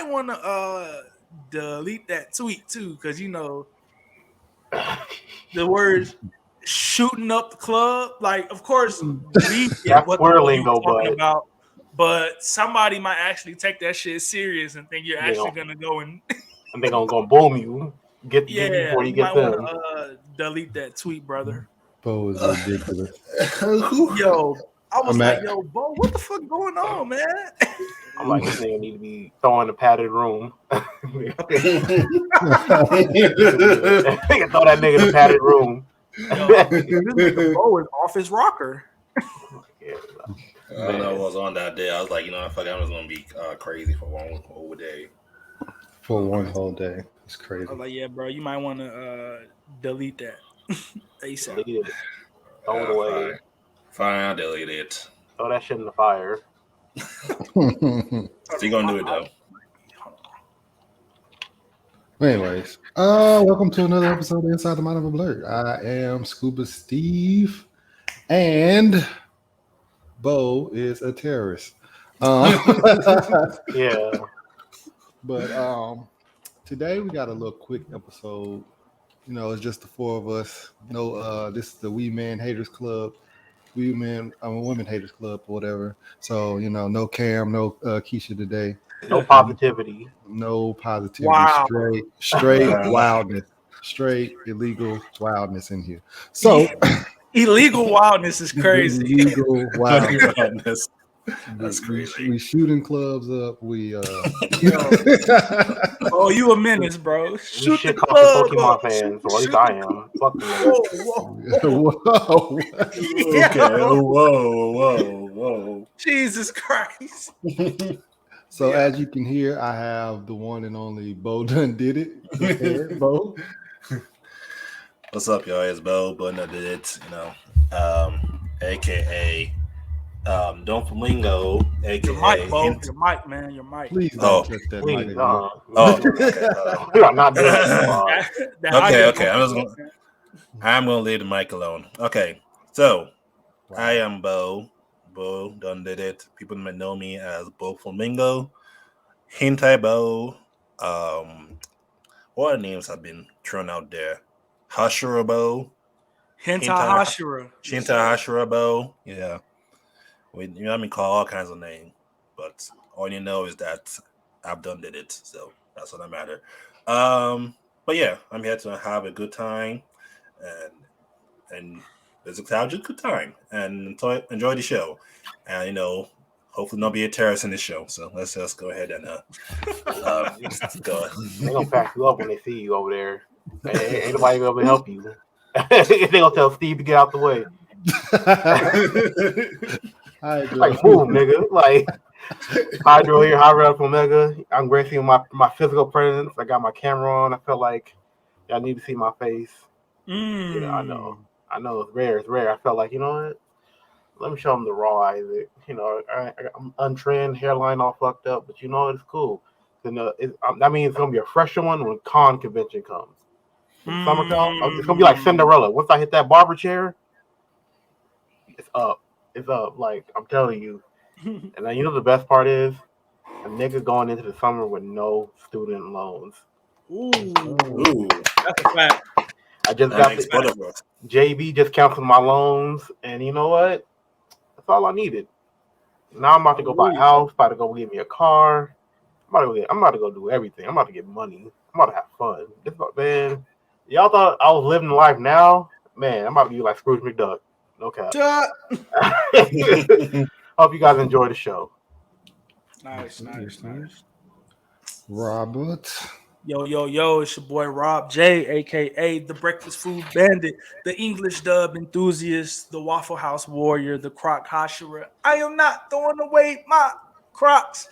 might want to delete that tweet too, because the words shooting up the club. Like, of course, we get That's what the swear fuck you lingo, talking but about, but somebody might actually take that shit serious and think you're they actually gon' gonna go and and they gonna boom you. Get you yeah, before you you get might want them. to delete that tweet, brother. Bo is ridiculous. Yo, I was I'm like, at. yo, Bo, what the fuck going on, man? I'm like, this nigga need to be throwing a padded room. Nigga throw that nigga in a padded room. Yo, I'm thinking this nigga Bo is off his rocker. Yeah, I don't know what was on that day. I was like, fuck, I'm just gonna be crazy for one whole day. For one whole day. It's crazy. I was like, yeah, bro, you might want to delete that ASAP. delete it. Throw it away. Fine, I'll delete it. Throw that shit in the fire. Still gonna do it though. Anyways, welcome to another episode of Inside the Mind of a Blur. I am Scuba Steve, and Bo is a terrorist. Yeah. But today we got a little quick episode. It's just the four of us. This is the We Men Haters Club. Women Haters Club or whatever. So, no Cam, no Keisha today. No positivity. No positivity. Wow. Straight wildness. Straight illegal wildness in here. So illegal wildness is crazy. Illegal wildness. That's crazy. We shooting clubs up. We oh, you a menace, bro. Shoot the club Pokemon fans, or at least I am. Fuck them. Whoa. Okay. Whoa. Jesus Christ. So as you can hear, I have the one and only Bo done did it. Bo. What's up, y'all? It's Bo done did it. AKA Don Flamingo, aka your mic, Bo. Your mic, man. Your mic. Please don't touch that mic. We are not doing that. Okay. I'm gonna leave the mic alone. Okay, so I am Bo. Bo done did it. People might know me as Bo Flamingo, Hentai Bo. What other names have been thrown out there? Hashira Bo. Hentai Hashira. Hentai Hashira Bo. Yeah. I call all kinds of names, but all you know is that I've done did it, so that's what I matter. But yeah, I'm here to have a good time and basically have just a good time and enjoy the show, and hopefully not be a terrorist in this show. So let's just go ahead and go. They're gonna pack you up when they see you over there. Ain't nobody gonna help you. They gonna tell Steve to get out the way. Like move, nigga. Like Hydro here, Hydro from Omega. I'm gracing my physical presence. I got my camera on. I felt like y'all need to see my face. Yeah, I know it's rare. I felt like, you know what? Let me show them the raw Isaac. I'm untrend, hairline all fucked up, but it's cool. That means it's gonna be a fresher one when con convention comes. When summer comes, it's gonna be like Cinderella. Once I hit that barber chair, it's up. It's up, like I'm telling you. And then the best part is a nigga going into the summer with no student loans. Ooh. That's a fact. I just got JB just canceled my loans, and you know what? That's all I needed. Now I'm about to go buy a house, about to go get me a car. I'm about to go do everything. I'm about to get money. I'm about to have fun. Man, y'all thought I was living life now? Man, I'm about to be like Scrooge McDuck. No cap. Hope you guys enjoy the show. Nice. Robert. Yo, it's your boy Rob J, aka the Breakfast Food Bandit, the English dub enthusiast, the Waffle House warrior, the Croc Hashira. I am not throwing away my Crocs.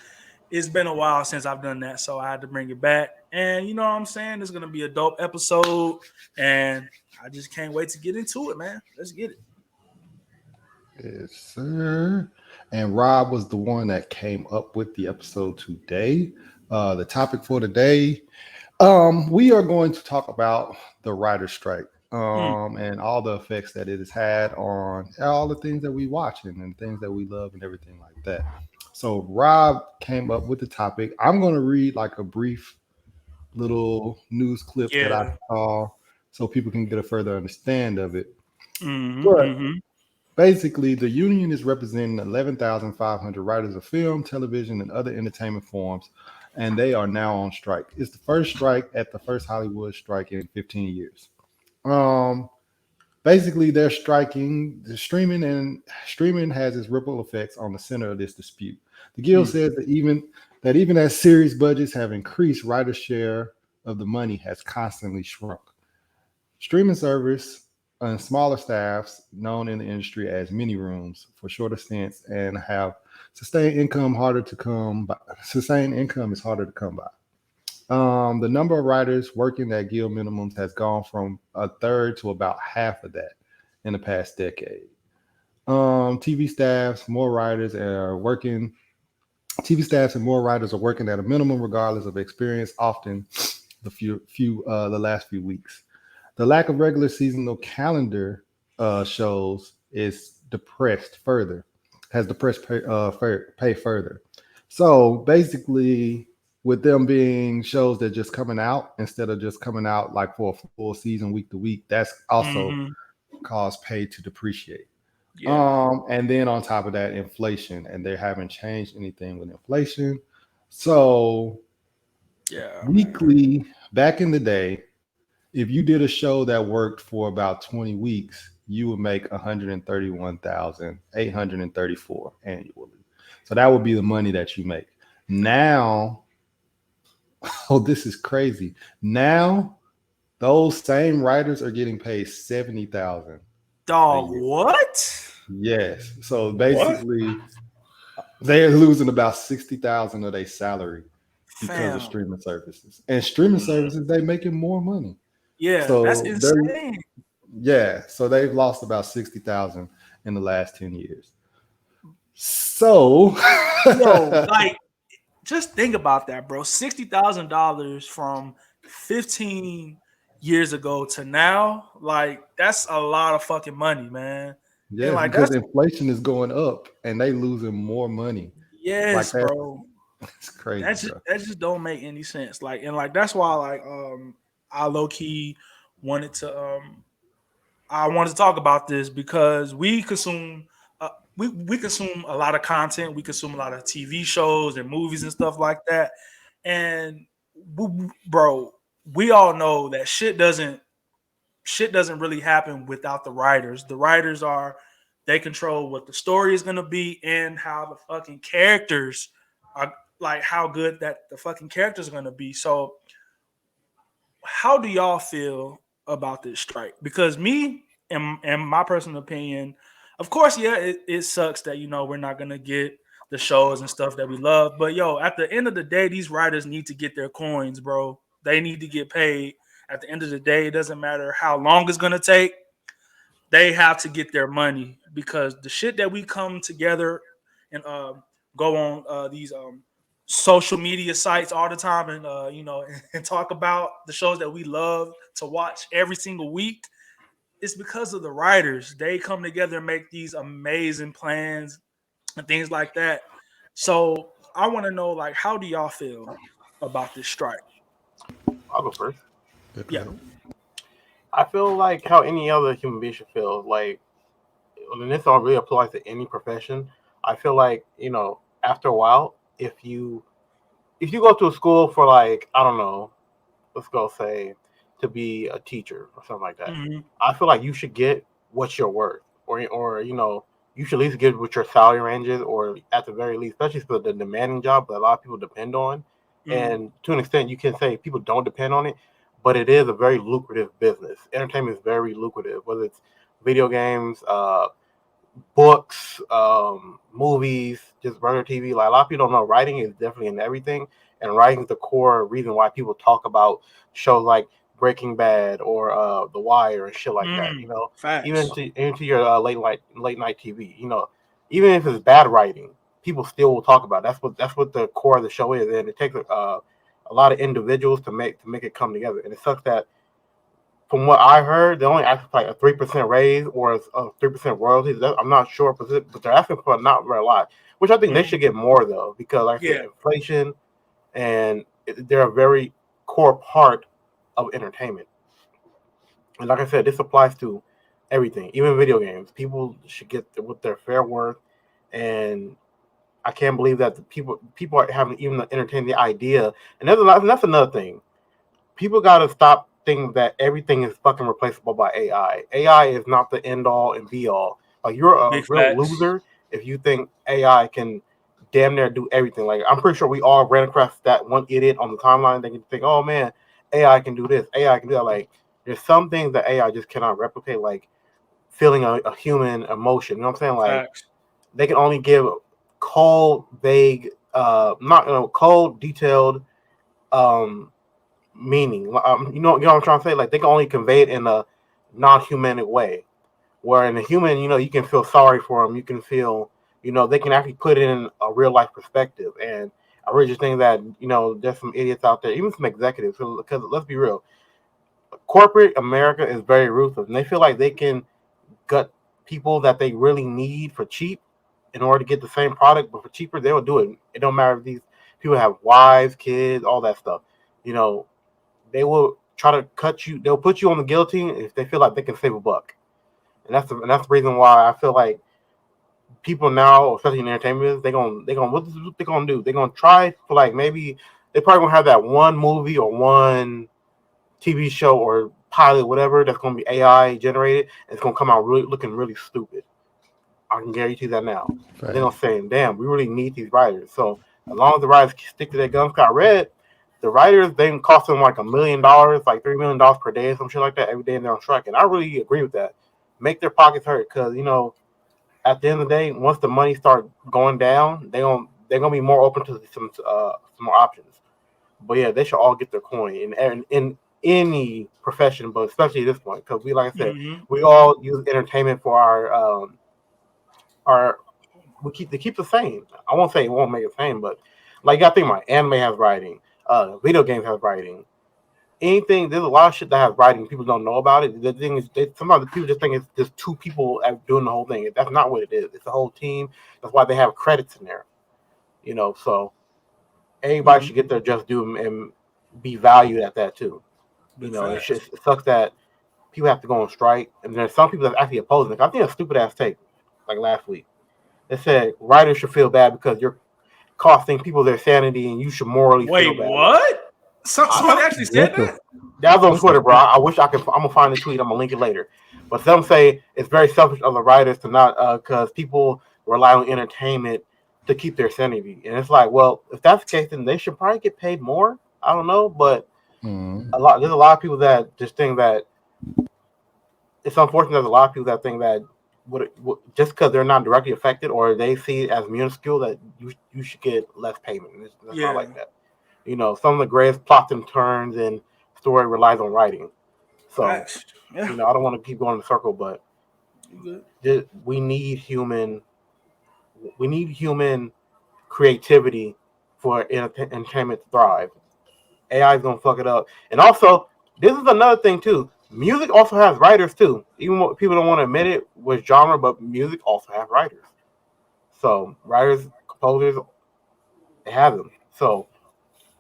It's been a while since I've done that, so I had to bring it back. And you know what I'm saying? It's gonna be a dope episode, and I just can't wait to get into it, man. Let's get it. Yes, sir. And Rob was the one that came up with the episode today. The topic for today, we are going to talk about the writer's strike and all the effects that it has had on all the things that we watch and things that we love and everything like that. So Rob came up with the topic. I'm going to read like a brief little news clip that I Yeah. saw so people can get a further understand of it. Mm-hmm. But Mm-hmm. basically, the union is representing 11,500 writers of film, television, and other entertainment forms, and they are now on strike. It's the first strike at the first Hollywood strike in 15 years. Um, Basically, they're striking. The streaming has its ripple effects on the center of this dispute. The guild says that even as series budgets have increased, writers' share of the money has constantly shrunk. Streaming service and smaller staffs, known in the industry as mini rooms, for shorter stints and have sustained income harder to come by. Sustained income is harder to come by. The number of writers working at guild minimums has gone from a third to about half of that in the past decade. TV staffs, more writers are working. TV staffs and more writers are working at a minimum, regardless of experience. Often, the last few weeks. The lack of regular seasonal calendar shows is depressed further, has depressed pay further. So basically, with them being shows that just coming out instead of just coming out like for a full season week to week, that's also Mm-hmm. caused pay to depreciate. Yeah. And then on top of that, inflation, and they haven't changed anything with inflation. So Yeah, man. weekly, back in the day, if you did a show that worked for about 20 weeks, you would make 131,834 annually. So that would be the money that you make. Now, oh, this is crazy. Now, those same writers are getting paid 70,000 a Dog, year. what? Yes. So What? basically, they're losing about 60,000 of their salary because of Fam. streaming services. And streaming services, they making more money. Yeah, that's So they're insane. Yeah, so they've lost about 60,000 in the last 10 years. So, Yo, like, just think about that, bro. $60,000 from 15 years ago to now, like, that's a lot of fucking money, man. And yes, like, because that's inflation is going up and they losing more money. Like yes, bro. that's crazy, That just bro. that just don't make any sense. Like, and like that's why like I low key wanted to I wanted to talk about this because we consume a lot of content. We consume a lot of TV shows and movies and stuff like that. And bro, we all know that shit doesn't really happen without the writers. The writers are they control what the story is gonna be and how the fucking characters are like how good that the fucking characters are gonna be. So how do y'all feel about this strike? Because me and my personal opinion, of course, yeah, it sucks that we're not gonna get the shows and stuff that we love. But yo, at the end of the day, these writers need to get their coins, bro. They need to get paid. At the end of the day, it doesn't matter how long it's gonna take. They have to get their money because the shit that we come together and go on these social media sites all the time and and talk about the shows that we love to watch every single week. It's because of the writers. They come together and make these amazing plans and things like that. So I want to know, like, how do y'all feel about this strike? I'll go first. Yeah. Okay. I feel like how any other human being should feel. Like, and this all really applies to any profession. I feel like after a while, if you go to a school for like I don't know, let's go say to be a teacher or something like that, Hmm. I feel like you should get what you're worth, or you should at least get what your salary range is, or at the very least, especially for the demanding job that a lot of people depend on. Hmm. And to an extent, you can say people don't depend on it, but it is a very lucrative business. Entertainment is very lucrative, whether it's video games, books, movies, just regular TV. Like a lot of people don't know, writing is definitely in everything, and writing is the core reason why people talk about shows like Breaking Bad or The Wire and shit like that. Even Facts. into your late night TV. Even if it's bad writing, people still will talk about it. That's what the core of the show is, and it takes a lot of individuals to make it come together. And it sucks that from what I heard, they only asked for like a 3% raise or a 3% royalty. I'm not sure, but they're asking for not very a lot. which I think they Mhm. should get more though, because like I said, Yeah, inflation and they're a very core part of entertainment. And like I said, this applies to everything, even video games. People should get with their fair worth, and I can't believe that the people haven't even entertained the idea. And that's another thing. People got to stop thinking that everything is fucking replaceable by AI. AI is not the end all and be all. Like you're a big real facts. loser if you think AI can damn near do everything. Like I'm pretty sure we all ran across that one idiot on the timeline. They can think, oh man, AI can do this. AI can do that. Like there's some things that AI just cannot replicate. Like feeling a human emotion. You know what I'm saying? Like Facts. they can only give cold, vague, not cold, detailed um, meaning. You know what I'm trying to say. Like they can only convey it in a non-humanic way. Where in a human, you can feel sorry for them. You can feel, they can actually put it in a real life perspective. And I really just think that there's some idiots out there, even some executives. Because let's be real, corporate America is very ruthless, and they feel like they can gut people that they really need for cheap in order to get the same product, but for cheaper, they will do it. It don't matter if these people have wives, kids, all that stuff. You know, they will try to cut you. They'll put you on the guillotine if they feel like they can save a buck. And that's the reason why I feel like people now, especially in entertainment, they gonna what they gonna do? They're gonna try for like maybe they probably gonna have that one movie or one TV show or pilot, whatever, that's gonna be AI generated, and it's gonna come out really looking really stupid. I can guarantee that now. And they're Fact. gonna say, "Damn, we really need these writers." So as long as the writers stick to their guns, got read, the writers they can cost them like $1 million, like $3 million per day, or some shit like that every day, and they're on strike. And I really agree with that. Make their pockets hurt, because at the end of the day, once the money start going down, they're gonna be more open to some more options. But yeah, they should all get their coin in any profession, but especially at this point, because we, like I said, Hmm. we all use entertainment for our we keep the same. I won't say it won't make it same, but like you gotta think about it. Anime has writing, video games have writing. Anything there's a lot of shit that has writing. People don't know about it. The thing is, sometimes the people just think it's just two people doing the whole thing. That's not what it is. It's a whole team. That's why they have credits in there. So everybody Hmm. should get their just due and be valued at that too. Big It sucks that people have to go on strike, and there's some people that's actually opposing it. I think a stupid ass take, like last week. They said writers should feel bad because you're costing people their sanity, and you should morally feel Wait, bad. Like what? Somebody actually said What the? that? that was on What the Twitter, bro. fuck? I wish I could. I'm gonna find the tweet. I'm gonna link it later. But some say it's very selfish of the writers to not, because people rely on entertainment to keep their sanity, and it's like, well, if that's the case, then they should probably get paid more. I don't know, but Mm, there's a lot of people that just think that it's unfortunate. There's a lot of people that think that just because they're not directly affected or they see it as minuscule that you should get less payment. And that's not Yeah. like that. Some of the greatest plots and turns and story relies on writing. So Facts. Yeah. I don't want to keep going in a circle, but You good? we need human creativity for entertainment to thrive. AI is gonna fuck it up. And also, this is another thing too. Music also has writers too. Even when people don't want to admit it with genre, but music also has writers. So writers, composers, they have them. So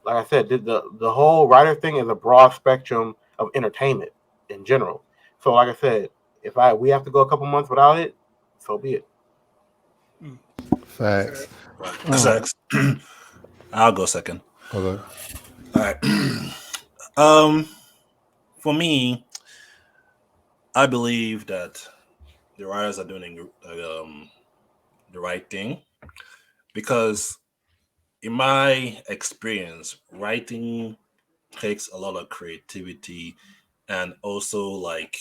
like I said, the whole writer thing is a broad spectrum of entertainment in general. So like I said, if we have to go a couple months without it, so be it. Mm. facts. Sex. I'll go second. Okay. All right. um, for me, I believe that the writers are doing the right thing because, in my experience, writing takes a lot of creativity and also like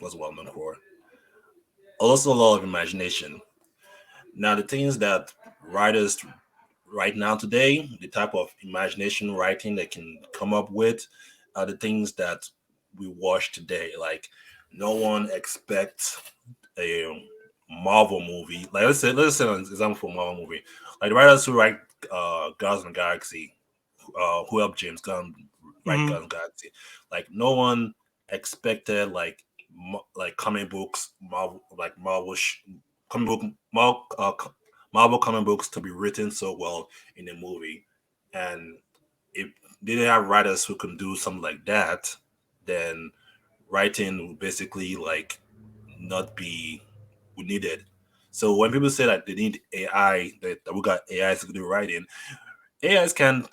what's well known for, also a lot of imagination. Now, the things that writers right now today, the type of imagination writing they can come up with, are the things that we watch today. Like, no one expects a Marvel movie. Like, let's say an example for Marvel movie. Like the writers who write Guardians of the Galaxy, who helped James Gunn write Hmm. Guardians of the Galaxy. Like, no one expected like comic books, Marvel comic book Marvel comic books to be written so well in a movie, and if they didn't have writers who can do something like that, then writing would basically like not be needed. So when people say that they need AI, that we got AIs to do writing, AIs can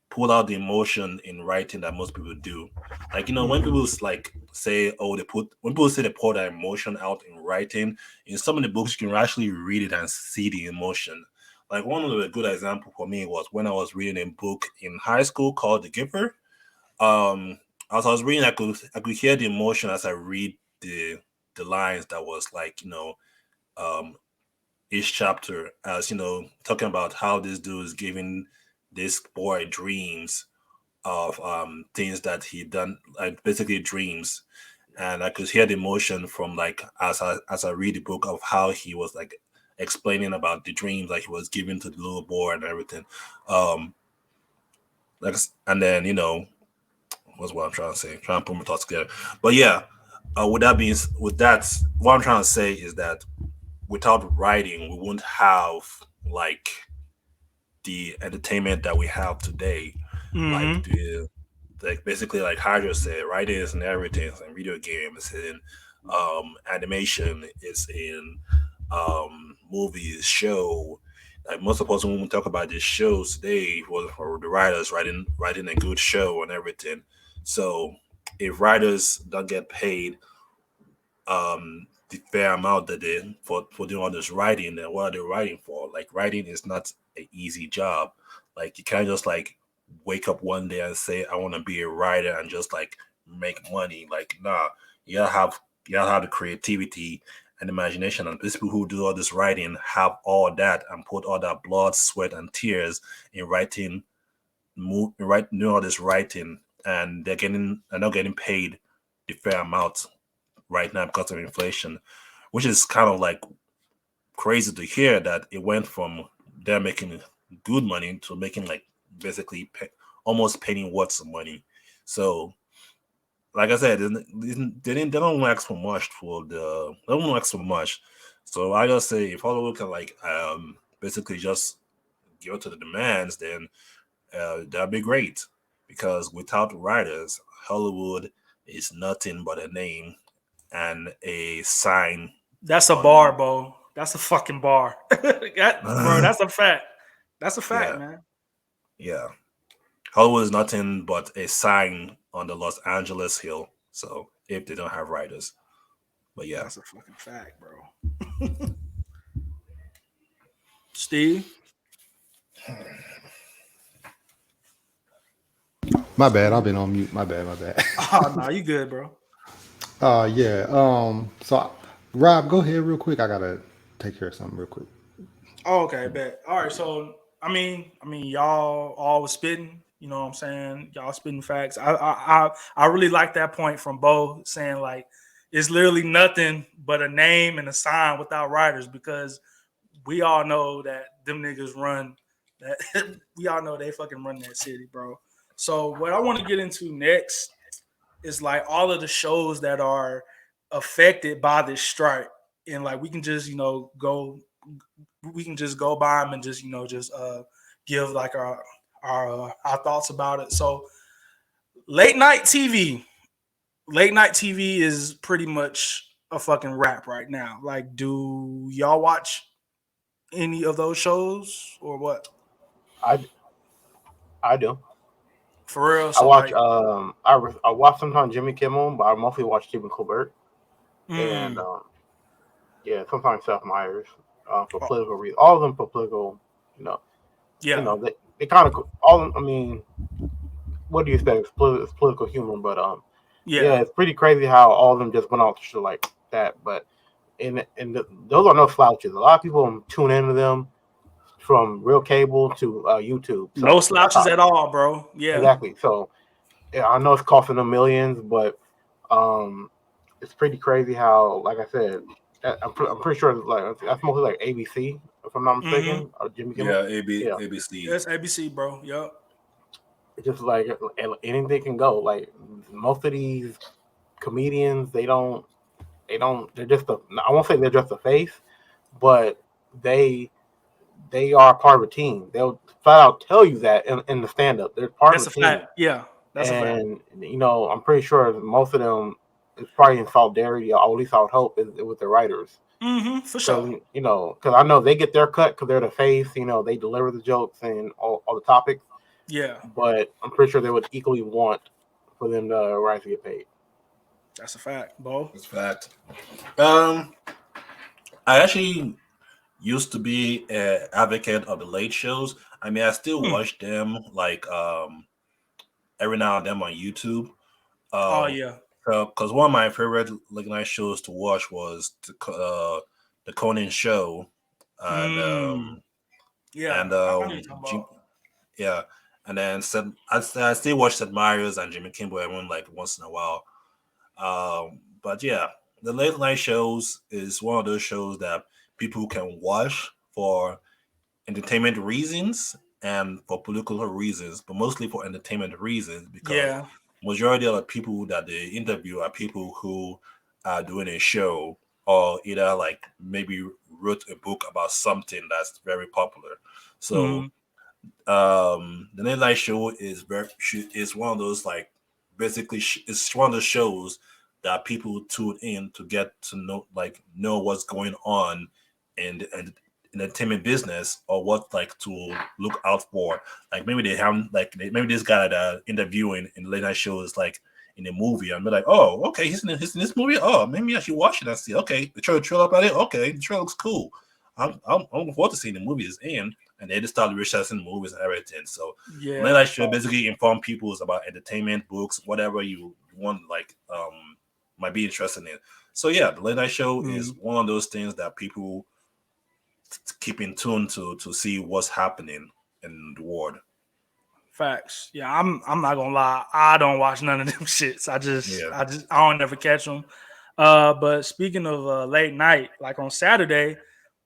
pull out the emotion in writing that most people do. Like when people like say, oh, when people say they pour their emotion out in writing, in some of the books you can actually read it and see the emotion. Like one of the good example for me was when I was reading a book in high school called The Giver. Um, as I was reading, I could hear the emotion as I read the lines that was like um each chapter, as talking about how this dude is giving this boy dreams of things that he done, like basically dreams. And I could hear the emotion from like as I read the book of how he was like explaining about the dreams like he was giving to the little boy and everything. um like and then what's what I'm trying to say, trying to put my thoughts together. But yeah, with that, what I'm trying to say is that without writing we wouldn't have like the entertainment that we have today, like Mm-hmm. the like basically like Hydra said, writers and everything, and video games and animation is in movies, show. Like most of us when we talk about these shows today was for the writers writing a good show and everything. So if writers don't get paid the fair amount that they for doing all this writing, then what are they writing for? Like writing is not an easy job. Like you can't just like wake up one day and say I want to be a writer and just like make money. Like nah, you gotta have the creativity and imagination. And these people who do all this writing have all that and put all that blood, sweat, and tears in writing, doing all this writing, and they're not getting paid the fair amount right now because of inflation, which is kind of like crazy to hear that it went from them making good money to making like basically almost penny worth of money. So, like I said, they don't ask for much they don't ask for much. So I just say if Hollywood can like basically just give it to the demands, then that'd be great. Because without writers, Hollywood is nothing but a name and a sign That's a on. bar, bro. That's a fucking bar. Bro, that's a fact. That's a fact, Yeah, man. yeah. Hollywood is nothing but a sign on the Los Angeles hill. So if they don't have writers, but yeah, That's a fucking fact, bro. Steve? My bad. I've been on mute. My bad. My bad. Oh, no, you good, bro. Yeah. So, Rob, go ahead real quick. I gotta take care of something real quick. Oh, okay, bet. All right, so y'all all was spitting. You know what I'm saying? Y'all spitting facts. I really like that point from Bo saying like it's literally nothing but a name and a sign without writers because we all know that them niggas run that. We all know they fucking run that city, bro. So what I want to get into next is like all of the shows that are affected by this strike, and like we can just go by them and just give like our thoughts about it. So late night TV, late night TV is pretty much a fucking wrap right now. Like, do y'all watch any of those shows or what? I I do. For real? I So watch like, I watch sometimes Jimmy Kimmel, but I mostly watch Stephen Colbert and mm, yeah, sometimes Seth Meyers for political reasons. All of them for political, you know, yeah, they kind of all. I mean, what do you expect? It's political humor, but yeah, yeah. it's pretty crazy how all of them just went off the shit like that. But those are no slouches. A lot of people tune into them from real cable to YouTube. No So that's slouches how at all, bro. Yeah. exactly. So yeah, I know it's costing them millions, but um, it's pretty crazy how, like I said, I'm pretty sure like that's mostly like ABC, if I'm not Mm-hmm. mistaken, or Jimmy Kimmel. yeah, Yeah, ABC. That's ABC, bro. Yep. it's just like anything can go. Like most of these comedians, they're just I won't say they're just a face, but they they are part of a team. They'll flat out tell you that in the stand up. They're part of That's a a team. fact. Yeah, that's a fact. And I'm pretty sure most of them is probably in solidarity, or at least I would hope, is with the writers. For Because sure. because I know they get their cut because they're the face. They deliver the jokes and all the topics. Yeah, But I'm pretty sure they would equally want for them to write to get paid. that's a fact, Bo. That's a fact. Um, I actually used to be an advocate of the late shows. I mean, I still Hmm. watch them like every now and then on YouTube. Oh Um, yeah. because one of my favorite late night shows to watch was the Conan Show, and Mm. Yeah, and I know what you're talking Jim, about. yeah, and then I still watch Seth Meyers and Jimmy Kimmel everyone like once in a while. But yeah, the late night shows is one of those shows that people can watch for entertainment reasons and for political reasons, but mostly for entertainment reasons because Yeah. majority of the people that they interview are people who are doing a show or either like maybe wrote a book about something that's very popular. So Mm. the Late Night Show is one of those like basically it's one of those shows that people tune in to get to know what's going on in the entertainment business or what like to look out for. Like maybe they have maybe this guy that interviewing in the late night show is like in a movie and be like, oh, okay, he's in this movie. Oh, maybe I should watch it and see. Okay, the trailer about it. Okay, the trailer looks cool. I'm looking forward to seeing the movie is in, and they just started researching movies and everything. So the late Yeah. night show basically inform people about entertainment, books, whatever you want, like might be interested in. So yeah, the late night show is Mm. one of those things that people keep in tune to see what's happening in the world. Facts. Yeah, I'm not gonna lie. I don't watch none of them shits. Yeah. I don't ever catch them. But speaking of late night, like on Saturday,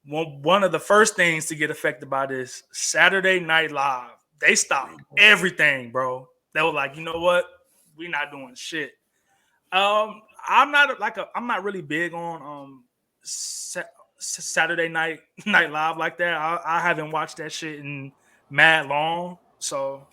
one of the first things to get affected by this Saturday Night Live, they stopped everything, bro. They were like, you know what? We're not doing shit. I'm not really big on Saturday Night Live like that. I haven't watched that shit in mad long. So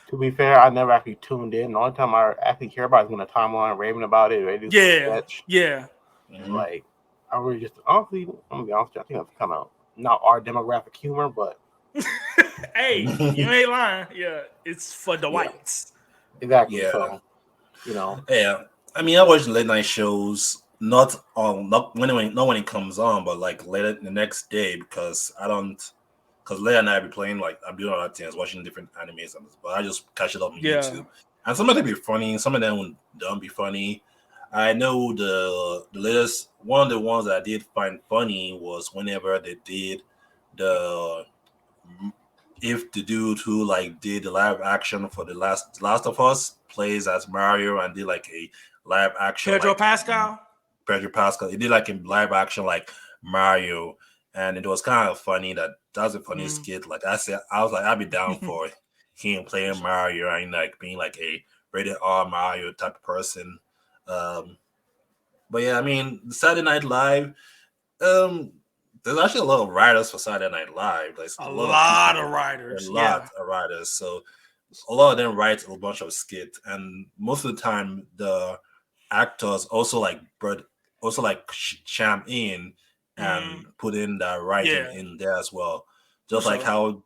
To be fair, I never actually tuned in. The only time I actually hear about is when a timeline raving about it, or they do some yeah, sketch. yeah. Mhm. Like, I really just honestly, I'm gonna be honest with you, I think that's kind of not our demographic humor, but Hey, you ain't lying. Yeah, it's for the Yeah. whites. exactly. Yeah. So, you know, Yeah. I mean, I watch late night shows not when it comes on, but like later the next day because I don't because later night I be playing like I'm doing other things, watching different animes, but I just catch it up on Yeah. YouTube. And some of them be funny, some of them don't be funny. I know the latest one of the ones that I did find funny was whenever they did the if the dude who like did the live action for the Last of Us plays as Mario and did like a live action Pedro like Pascal. Pedro Pascal. He did like in live action like Mario, and it was kind of funny. That's a funny Mm. skit. Like I said, I was like, I'd be down for him For playing sure. Mario and like being like a rated R Mario type of person. Um, but yeah, I mean, Saturday Night Live. Um, there's actually a lot of writers for Saturday Night Live. There's A a lot of people, lot of a writers. lot Yeah. of writers. So a lot of them write a bunch of skits, and most of the time the actors also like chime in and Mm. put in the writing Yeah. in there as well. For Just like sure.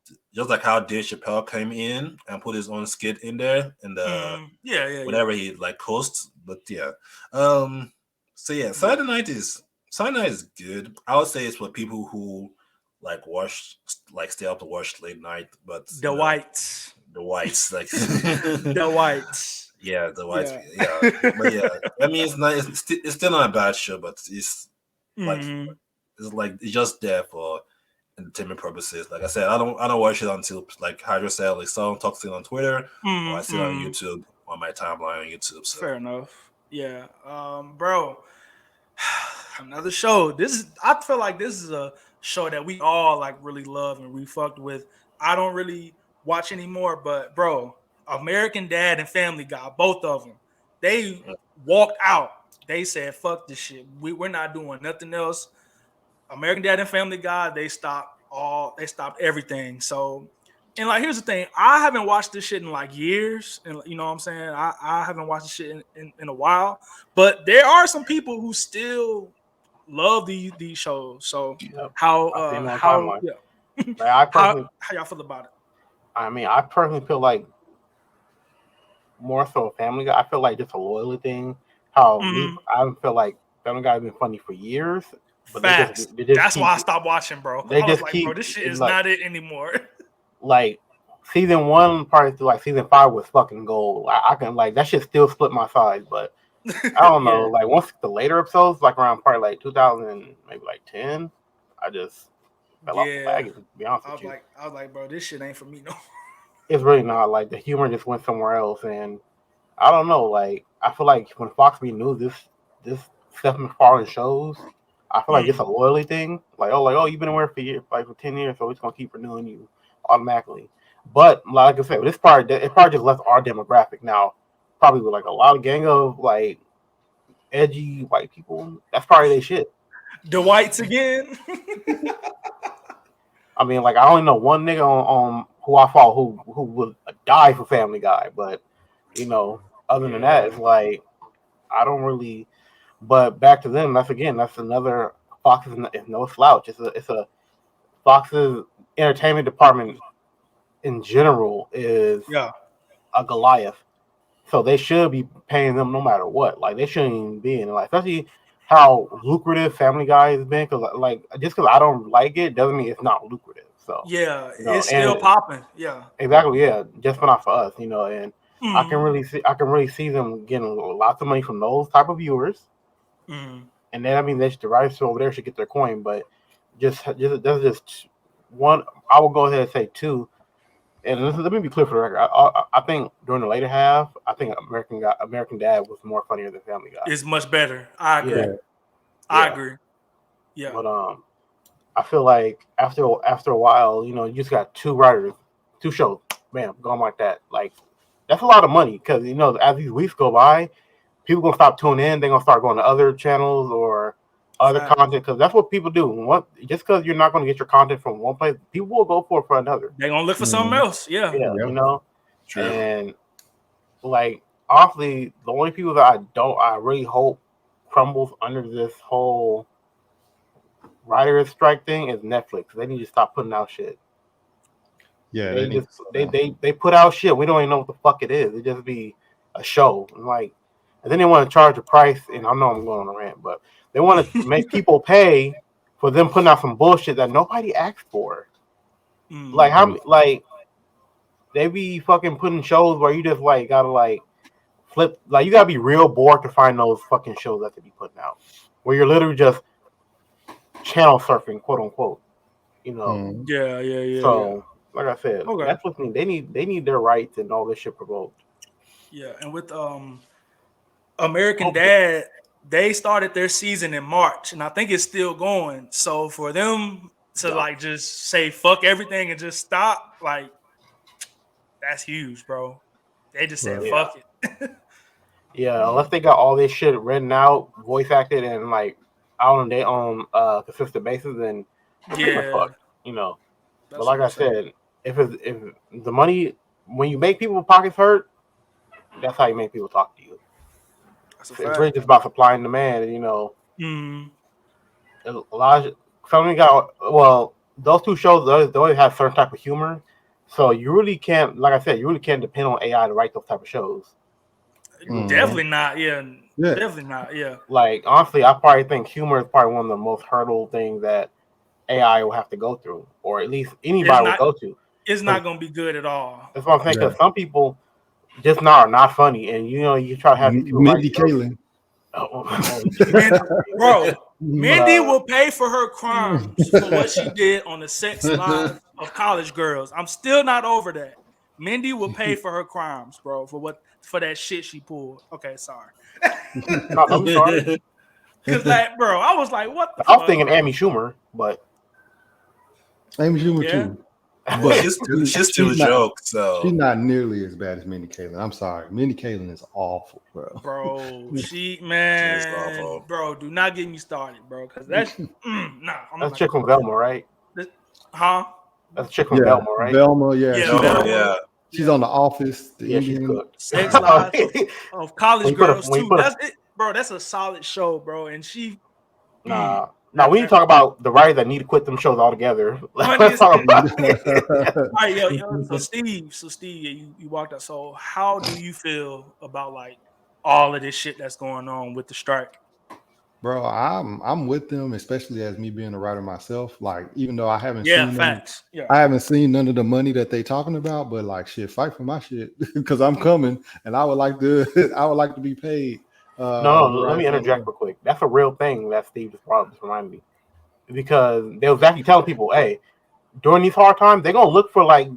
how Dave Chappelle came in and put his own skit in there in the Mm. Yeah. Yeah. Yeah. whenever he like hosts. But yeah, um, so yeah, Yeah. Saturday night is good. I would say it's for people who like watch like stay up to watch late night, but The whites. the whites like The whites. yeah the whites Yeah. yeah but yeah I mean it's not it's still not a bad show but like Mm. it's just there for entertainment purposes. Like I said, I don't watch it until like Hydra said like someone talks to it on Twitter or I Mm. see it on Mm. YouTube on my timeline on YouTube. So Fair enough. Yeah. Bro. Another show. I feel like this is a show that we all like really love and we fucked with. I don't really watch anymore, but bro, American Dad and Family Guy, both of them, they walked out. They said, "Fuck this shit. We're not doing nothing else." American Dad and Family Guy, they stopped everything. So, and like, here's the thing: I haven't watched this shit in like years, and you know what I'm saying. I haven't watched this shit in a while, but there are some people who still love these shows. So Yep. how I see him on how timeline. yeah Like, I personally, how y'all feel about it? I mean, I personally feel like more so a Family Guy. I feel like just a loyalty thing. How me, Mm-hmm. I feel like Family Guy has been funny for years, but Facts. they just That's why keep I stopped watching, bro. they I was just like, bro, keep this shit it's is not it anymore. like season one probably through like season five was fucking gold. I can like that shit still split my sides, but I don't know. Yeah, Like once the later episodes, like around probably like 2000, maybe like 10, I just fell off the yeah. wagon. To be honest with you, I was like, bro, this shit ain't for me no. it's really not. Like the humor just went somewhere else, and I don't know. Like I feel like when Fox Me knew this Seth MacFarlane shows, I feel like it's a loyalty thing. Like oh you've been aware for years, like for 10 years, so we're just gonna keep renewing you automatically. But like I said, this part it probably just left our demographic now. Probably with like a lot of gang of like edgy white people. That's probably their shit. The whites again. I mean, like I only know one nigga on who I follow who would die for Family Guy, but you know, other than that, it's like I don't really. But back to them, that's another Fox is no slouch. It's a Fox's entertainment department in general is Yeah. a Goliath. So they should be paying them no matter what. Like they shouldn't even be in it. Like especially how lucrative Family Guy has been. Because like just because I don't like it doesn't mean it's not lucrative. So Yeah, you know, it's still and popping. Yeah. exactly yeah, just not for us. You know, and Mm. I can really see them getting lots of money from those type of viewers. Mm. And then I mean, the writers over there should get their coin. But just that's just one. I will go ahead and say two. And let me be clear for the record. I think during the later half, I think American Dad was more funnier than Family Guy. It's much better. I agree. Yeah, I yeah. agree. Yeah. But I feel like after a while, you know, you just got two writers, two shows, bam, going like that. Like that's a lot of money because you know as these weeks go by, people gonna stop tuning in. They're gonna start going to other channels or other Fact. content because that's what people do. Just because you're not gonna get your content from one place, people will go for another. They're gonna look for something else. Yeah. Yeah, Yeah. you know. True. And like honestly, the only people that I really hope crumbles under this whole writer's strike thing is Netflix. They need to stop putting out shit. Yeah, They they need just to slow down. they put out shit. We don't even know what the fuck it is. It just be a show. And like and then they want to charge a price, and I know I'm going on a rant, but they want to make people pay for them putting out some bullshit that nobody asked for. Mm. Like how like they be fucking putting shows where you just like gotta like flip like you gotta be real bored to find those fucking shows that they be putting out. Where you're literally just channel surfing, quote unquote. You know. Yeah. So like I said, Okay. Netflix they need their rights and all this shit provoked. Yeah. And with American Oh, Dad, they started their season in March, and I think it's still going. So for them to yeah. like just say fuck everything and just stop, like that's huge, bro. They just said Right. fuck it. Yeah, unless they got all this shit written out, voice acted, and like out on their own consistent basis, then they're pretty much Yeah. fucked, you know. But That's like what I I'm saying. said, if the money when you make people's pockets hurt, that's how you make people talk to you. That's a It's really fact. just about supply and demand, and you know, Mm. a lot of something got well. Those two shows they always have certain type of humor, so you really can't, like I said, you really can't depend on AI to write those type of shows. Definitely not. Yeah. Yeah. Definitely not. Yeah. Like honestly, I probably think humor is probably one of the most hurdle things that AI will have to go through, or at least It's anybody will not. go to. It's 'Cause not gonna be good at all. that's what I'm saying. Yeah. Because some people just not are not funny, and you know you try to have these people write Mindy jokes. Kaling. Holy shit. Bro, Mindy But, will pay for her crimes for what she did on the sex lives of college girls. I'm still not over that. Mindy will pay for her crimes, bro, for that shit she pulled. Okay, sorry. no, don't be sorry. Cause like, bro, I was like, what the I was fuck, thinking bro? Amy Schumer, but Amy Schumer Yeah. too. But she's still a not. joke. She's So not nearly as bad as Minnie Kaling. I'm sorry, Minnie Kaling is awful, bro. Bro, she's man, awful. bro, do not get me started, bro, because that's nah. I'm That's not chick gonna from go there. Velma, right? Huh? That's chick from Yeah, Velma, right? Velma. Yeah, Yeah, she's Velma, on. Velma. yeah. She's Yeah, on The Office, the Yeah, she's Indian. cooked. Sex Lives of College when you put a Girls when you too. put a That's it, bro. That's a solid show, bro. And she, nah. Now that we need to talk about the writers that need to quit them shows altogether. funny Let's as talk hell. about All it. right, yo. So Steve, yeah, you walked out. So how do you feel about like all of this shit that's going on with the strike? Bro, I'm with them, especially as me being a writer myself. Like, even though Yeah, facts. Yeah. I haven't seen none of the money that they talking about, but like, shit, fight for my shit because I'm coming, and I would like to, I would like to be paid. No, To no, let write me interject something. real quick. That's a real thing that Steve just brought up, just reminded me. Because they was actually telling people, hey, during these hard times, they're gonna look for like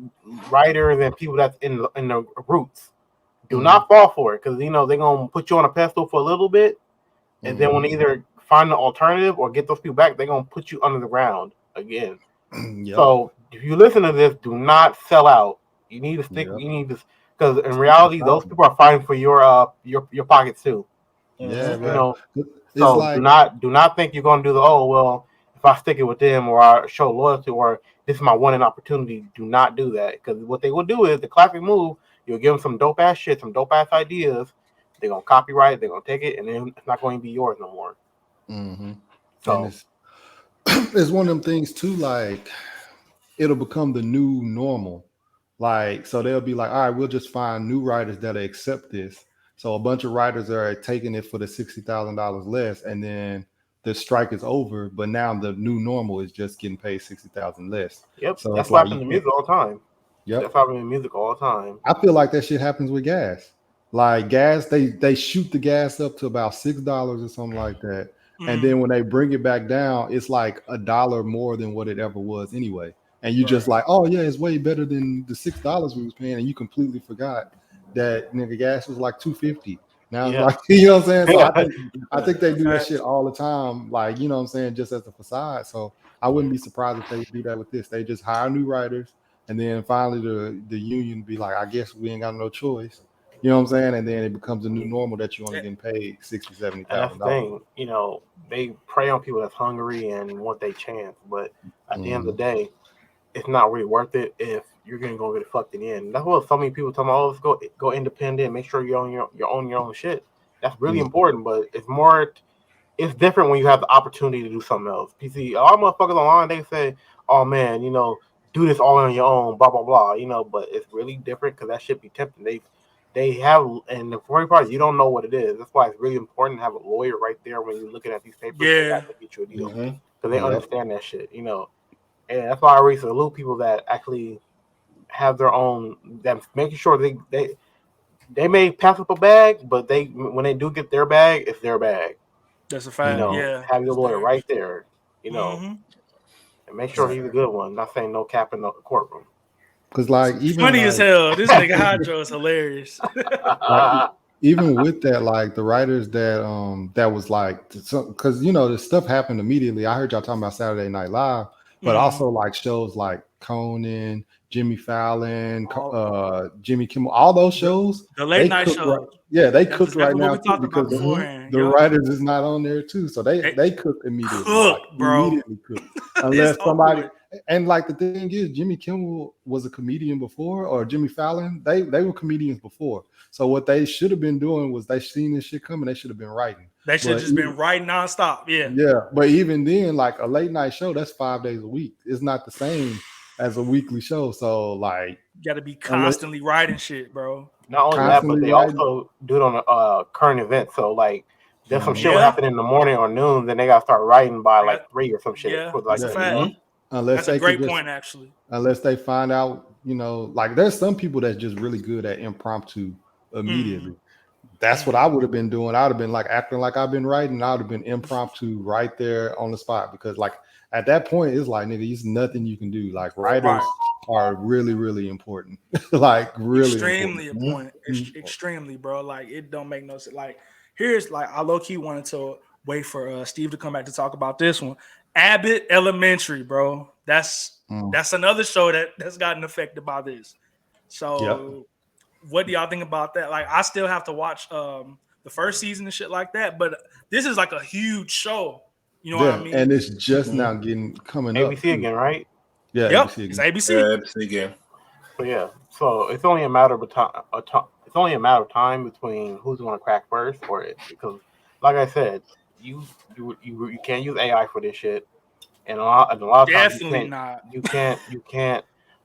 writers and people that's in the roots. Do not fall for it, because they're gonna put you on a pedestal for a little bit, and then when they either find an alternative or get those people back, they're gonna put you under the ground again. Yep, So if you listen to this, do not sell out. You need to stick. yep. You need to, because in Stick reality, beside those them. people are fighting for your pockets too. Yeah, You Mm-hmm. bro. know, It's so do like, not think you're gonna do the well. If I stick it with them or I show loyalty or this is my one opportunity, do not do that, because what they will do is the classic move. You'll give them some dope ass shit, some dope ass ideas. They're gonna copyright it. They're gonna take it, and then it's not going to be yours no more. hmm and So it's it's one of them things too. Like, it'll become the new normal. Like, so they'll be like, all right, we'll just find new writers that'll accept this. So a bunch of writers are taking it for the $60,000 less, and then the strike is over. But now the new normal is just getting paid 60,000 less. yep, So that's it's what like happens you in can't. music all the time. That's Yep. happening in music all the time. I feel like that shit happens with gas. Like gas, they shoot the gas up to about $6 or something like that, and Mm, then when they bring it back down, it's like $1 more than what it ever was anyway. And you just right. like, oh yeah, it's way better than the $6 we was paying, and you completely forgot that nigga gas was like 250. Now it's Yeah, like you know what I'm saying. So yeah. I think they do that shit Facts. all the time, like you know what I'm saying, just as a facade. So I wouldn't be surprised if they do that with this. They just hire new writers, and then finally the union be like, I guess we ain't got no choice. You know what I'm saying? And then it becomes a new normal that you only Yeah, getting paid 60, seventy And that's thousand the dollars. thing. They prey on people that's hungry and want their chance. But at the end of Mm-hmm. the day, it's not really worth it if you're gonna go get fucked in the end. That's what so many people tell me. Oh, let's go independent. Make sure you own your own shit. That's really Mm-hmm. important. But it's more. It's different when you have the opportunity to do something else. PC, all motherfuckers online, they say, "Oh man, do this all on your own." Blah blah blah. But it's really different because that shit be tempting. They have, and the funny part is you don't know what it is. That's why it's really important to have a lawyer right there when you're looking at these papers. They yeah. got to get you a deal Mm-hmm. because they Yep. understand that shit. And that's why I really salute people that actually have their own. That making sure they may pass up a bag, but they when they do get their bag, it's their bag. That's a fact. Yeah, Have your it's lawyer theirs. right there. You know, Mm-hmm. and make That's sure he's a fair. good one. Not saying no cap in the courtroom. Because like even Funny as like hell. This nigga Hydro is hilarious. like even with that, like the writers that was like, because the stuff happened immediately. I heard y'all talking about Saturday Night Live, but Mm. also like shows like Conan, Jimmy Fallon, All Jimmy Kimmel, all those the, shows the late they night cook right. shows. Yeah, they That's cook right exactly what now we too talked about because beforehand. the Yup. writers is not on there too, so they They they cook immediately, like cook, bro. immediately cook, It's unless over somebody. with. And like the thing is, Jimmy Kimmel was a comedian before, or Jimmy Fallon, they were comedians before. So what they should have been doing was they seen this shit coming. They should have been writing. They should have But just been right nonstop. Yeah. yeah, but even then, like a late night show, that's 5 days a week. It's not the same as a weekly show. So like, You gotta be unless constantly writing shit, bro. Not only that, but constantly they writing, also do it on a current event. So like, there's some shit will mhm, Yeah. happen in the morning or noon, then they gotta start writing by They got like 3 or some shit yeah, for like that's a the yeah, next fact. month. Mm-hmm. unless That's a they could great just point, actually. unless they find out, like there's some people that's just really good at impromptu Mm, immediately. That's what I mm. would have been doing. I'd have been like acting like I've been writing. I would have been impromptu right there on the spot because like at that point it's like nigga, there's nothing you can do. Like Right. writers are really, really important. Like really important. Extremely important. Extremely, bro. Like it don't make no sense. Like here's like I low key wanted to wait for Steve to come back to talk about this one. Abbott Elementary, bro. That's Mm. another show that's gotten affected by this. Yep. So, what do y'all think about that? Like, I still have to watch the first season and shit like that, but this is like a huge show. You know what I Yeah, mean? and it's just Mhm. now coming up. ABC again, right? Yeah, Yep, ABC it's again. ABC. Yeah, it's again. So yeah, so it's only a matter of time. It's only a matter of time between who's going to crack first or it, because, like I said, you can't use AI for this shit, and a lot of times Definitely not. you can't you can't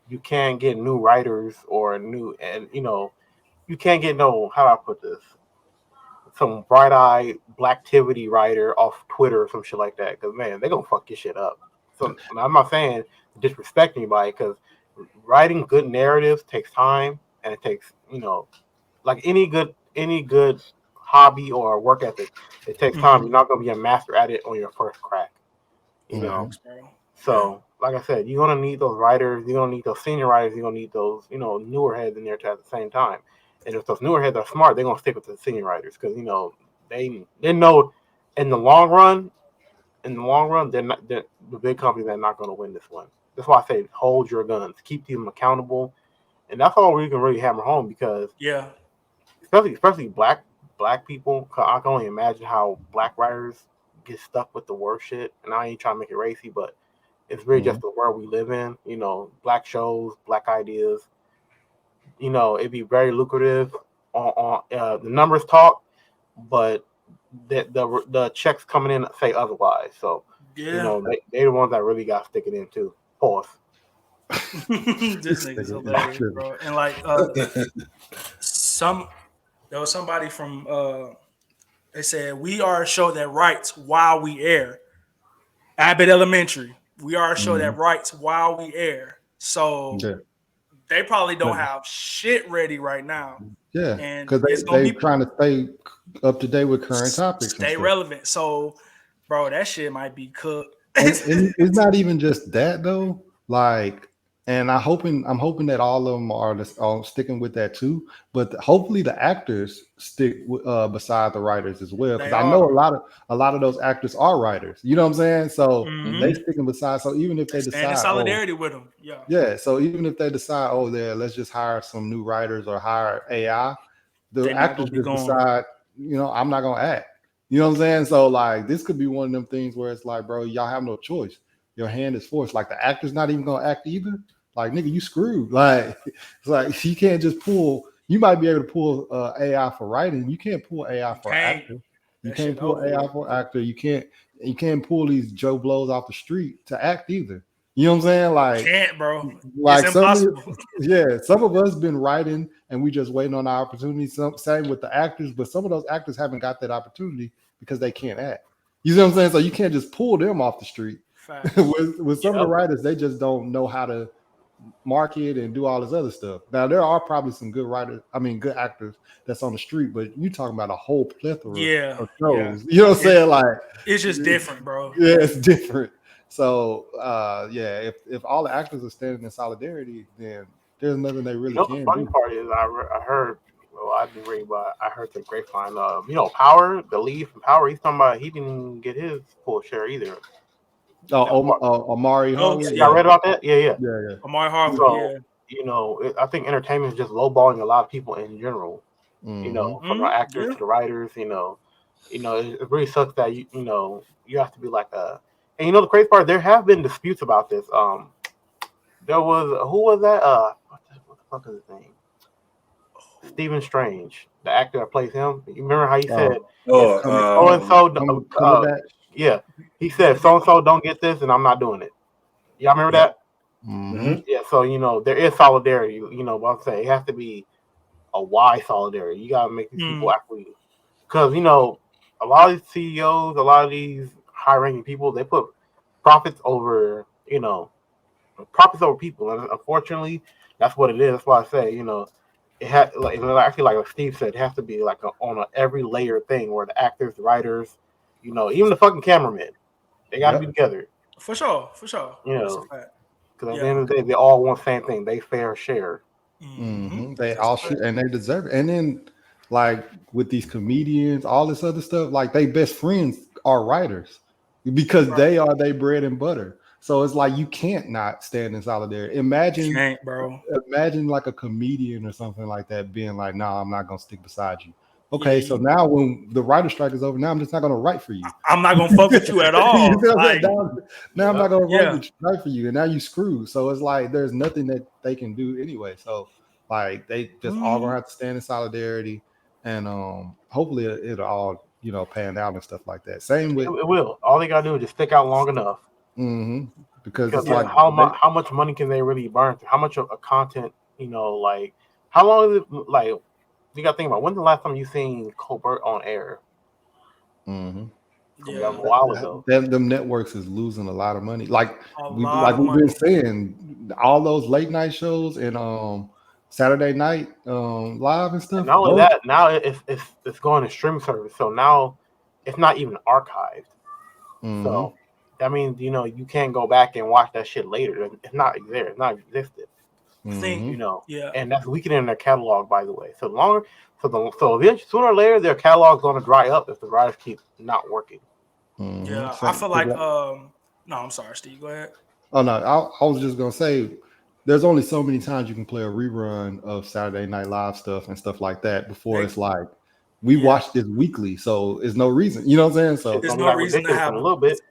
you can't get new writers or new and you can't get no how do I put this some bright eyed blacktivity writer off Twitter or some shit like that because man they're gonna fuck your shit up. So I'm not saying to disrespect anybody because writing good narratives takes time and it takes like any good hobby or work ethic it takes time. You're Mm-hmm. not gonna be a master at it on your first crack. You know. Mhm. Facts, bro. Yeah. So, like I said, you're gonna need those writers. You're gonna need those senior writers. You're gonna need those, newer heads in there too at the same time. And if those newer heads are smart, they're gonna stick with the senior writers because they know in the long run, they're not the big companies are not gonna win this one. That's why I say hold your guns, keep them accountable, and that's all we can really hammer home because Yeah. especially black people. 'Cause I can only imagine how black writers get stuck with the worst shit. And I ain't trying to make it racy, but it's really just Mhm. the world we live in. Black shows, black ideas. It'd be very lucrative. On the numbers talk, but the checks coming in say otherwise. So Yeah. they the ones that really got to stick it in too. Pause. This This nigga's nigga is hilarious, tripping. bro. And like some there was somebody from they said we are a show that writes while we air. Abbott Elementary. We are a show that Mhm. writes while we air. So Yeah, they probably don't but- have shit ready right now. yeah, And because it's gonna they be trying to stay up to date with current topics and stay stuff. relevant. So, bro, that shit might be cooked. And it's not even just that though. Like, and I'm hoping that all of them are sticking with that too. But hopefully the actors stick beside the writers as well, because They I know are. a lot of those actors are writers. You know what I'm saying? So Mm-hmm. they sticking beside. So even if They they stand in decide, oh solidarity with them. Yeah. yeah, so even if they decide, oh there, let's just hire some new writers or hire AI, the They not actors gonna be just gone. decide, I'm not gonna act. You know what I'm saying? So like this could be one of them things where it's like, bro, y'all have no choice. Your hand is forced. Like the actor's not even gonna act either. Like nigga, you screwed. Like it's like you can't just pull. You might be able to pull AI for writing. You can't pull AI You for can't. actor. You That can't shit pull over AI with. for actor. You can't pull these Joe Blows off the street to act either. You know what I'm saying? Can't, bro. It's Like impossible. some of us been writing and we just waiting on our opportunity. Same with the actors, but some of those actors haven't got that opportunity because they can't act. You know what I'm saying? So you can't just pull them off the street. Facts. With some of the Yep. writers, they just don't know how to market and do all this other stuff. Now there are probably some good writers, I mean good actors that's on the street, but you talking about a whole plethora Yeah. of Yeah. shows. You know what I'm It, saying? Like it's just different, bro. yeah, it's different. So yeah, if all the actors are standing in solidarity, then there's nothing they really The can funny do. part is I heard. Well, I didn't read, but I heard the grapevine. Power, the lead from Power, he's talking about he didn't get his full share either. Now, Amari Oh Hardwick, y'all yeah, read about that? Yeah, yeah. yeah, Amari Hardwick, So, yeah. I think entertainment is just lowballing a lot of people in general. yeah. Mm-hmm. From the actors Yeah. to the writers. It really sucks that you have to be like a. And the crazy part, there have been disputes about this. There was who was that? What the fuck is his name? Stephen Strange, the actor that plays him. You remember how he said if Oh, so and so, Cumberbatch. yeah, he said so and so don't get this, and I'm not doing it. Y'all remember yeah. that? Mm-hmm. Mm-hmm. Yeah. So there is solidarity. But I'm saying it has to be a wide solidarity. You gotta make these people Mm. actually, because a lot of these CEOs, a lot of these high-ranking people, they put profits over people, and unfortunately, that's what it is. That's why I say it had actually like Steve said, it has to be like on a every layer thing where the actors, the writers, even the fucking cameramen, they got to be Yep. together. For sure. For sure. That's a fact. Because at the Yeah. end of the day, they all want the same thing. They fair share. Mm-hmm. Mm-hmm. They That's a all should, fact. and they deserve it. And then, like with these comedians, all this other stuff, like they best friends are writers. because they are their bread and butter. So it's like you can't not stand in solidarity. Imagine, bro. Imagine like a comedian or something like that being like, "No, I'm not gonna stick beside you." Okay, Yeah, so now when the writer strike is over, now I'm just not gonna write for you. I'm not gonna fuck with you at all. You know what I'm Like, saying? Now I'm not gonna yeah. write for you, and now you screwed. So it's like there's nothing that they can do anyway. So like they just all gonna have to stand in solidarity, and hopefully it'll all pan out and stuff like that. Same with It will. All they gotta do is just stick out long enough. Because it's like like how much money can they really burn through? How much of a content, like how long is it? Like you got to think about when's the last time you seen Colbert on air? Yeah, that was a while ago. Them networks is losing a lot of money. Like we've money. been saying, all those late night shows and Saturday night live and stuff. And not only that, now it's going to streaming service. So now it's not even archived. So that means you can't go back and watch that shit later. It's not there. It's not existed. Yeah. And that's weakening their catalog, by the way. So eventually, sooner or later, their catalog's going to dry up if the writers keep not working. Yeah, I feel like no, I'm sorry, Steve. Go ahead. Oh no, I was just gonna say, there's only so many times you can play a rerun of Saturday Night Live stuff and stuff like that before it's like we watch this weekly, so there's no reason. You know what I'm saying? So there's no reason to have a little bit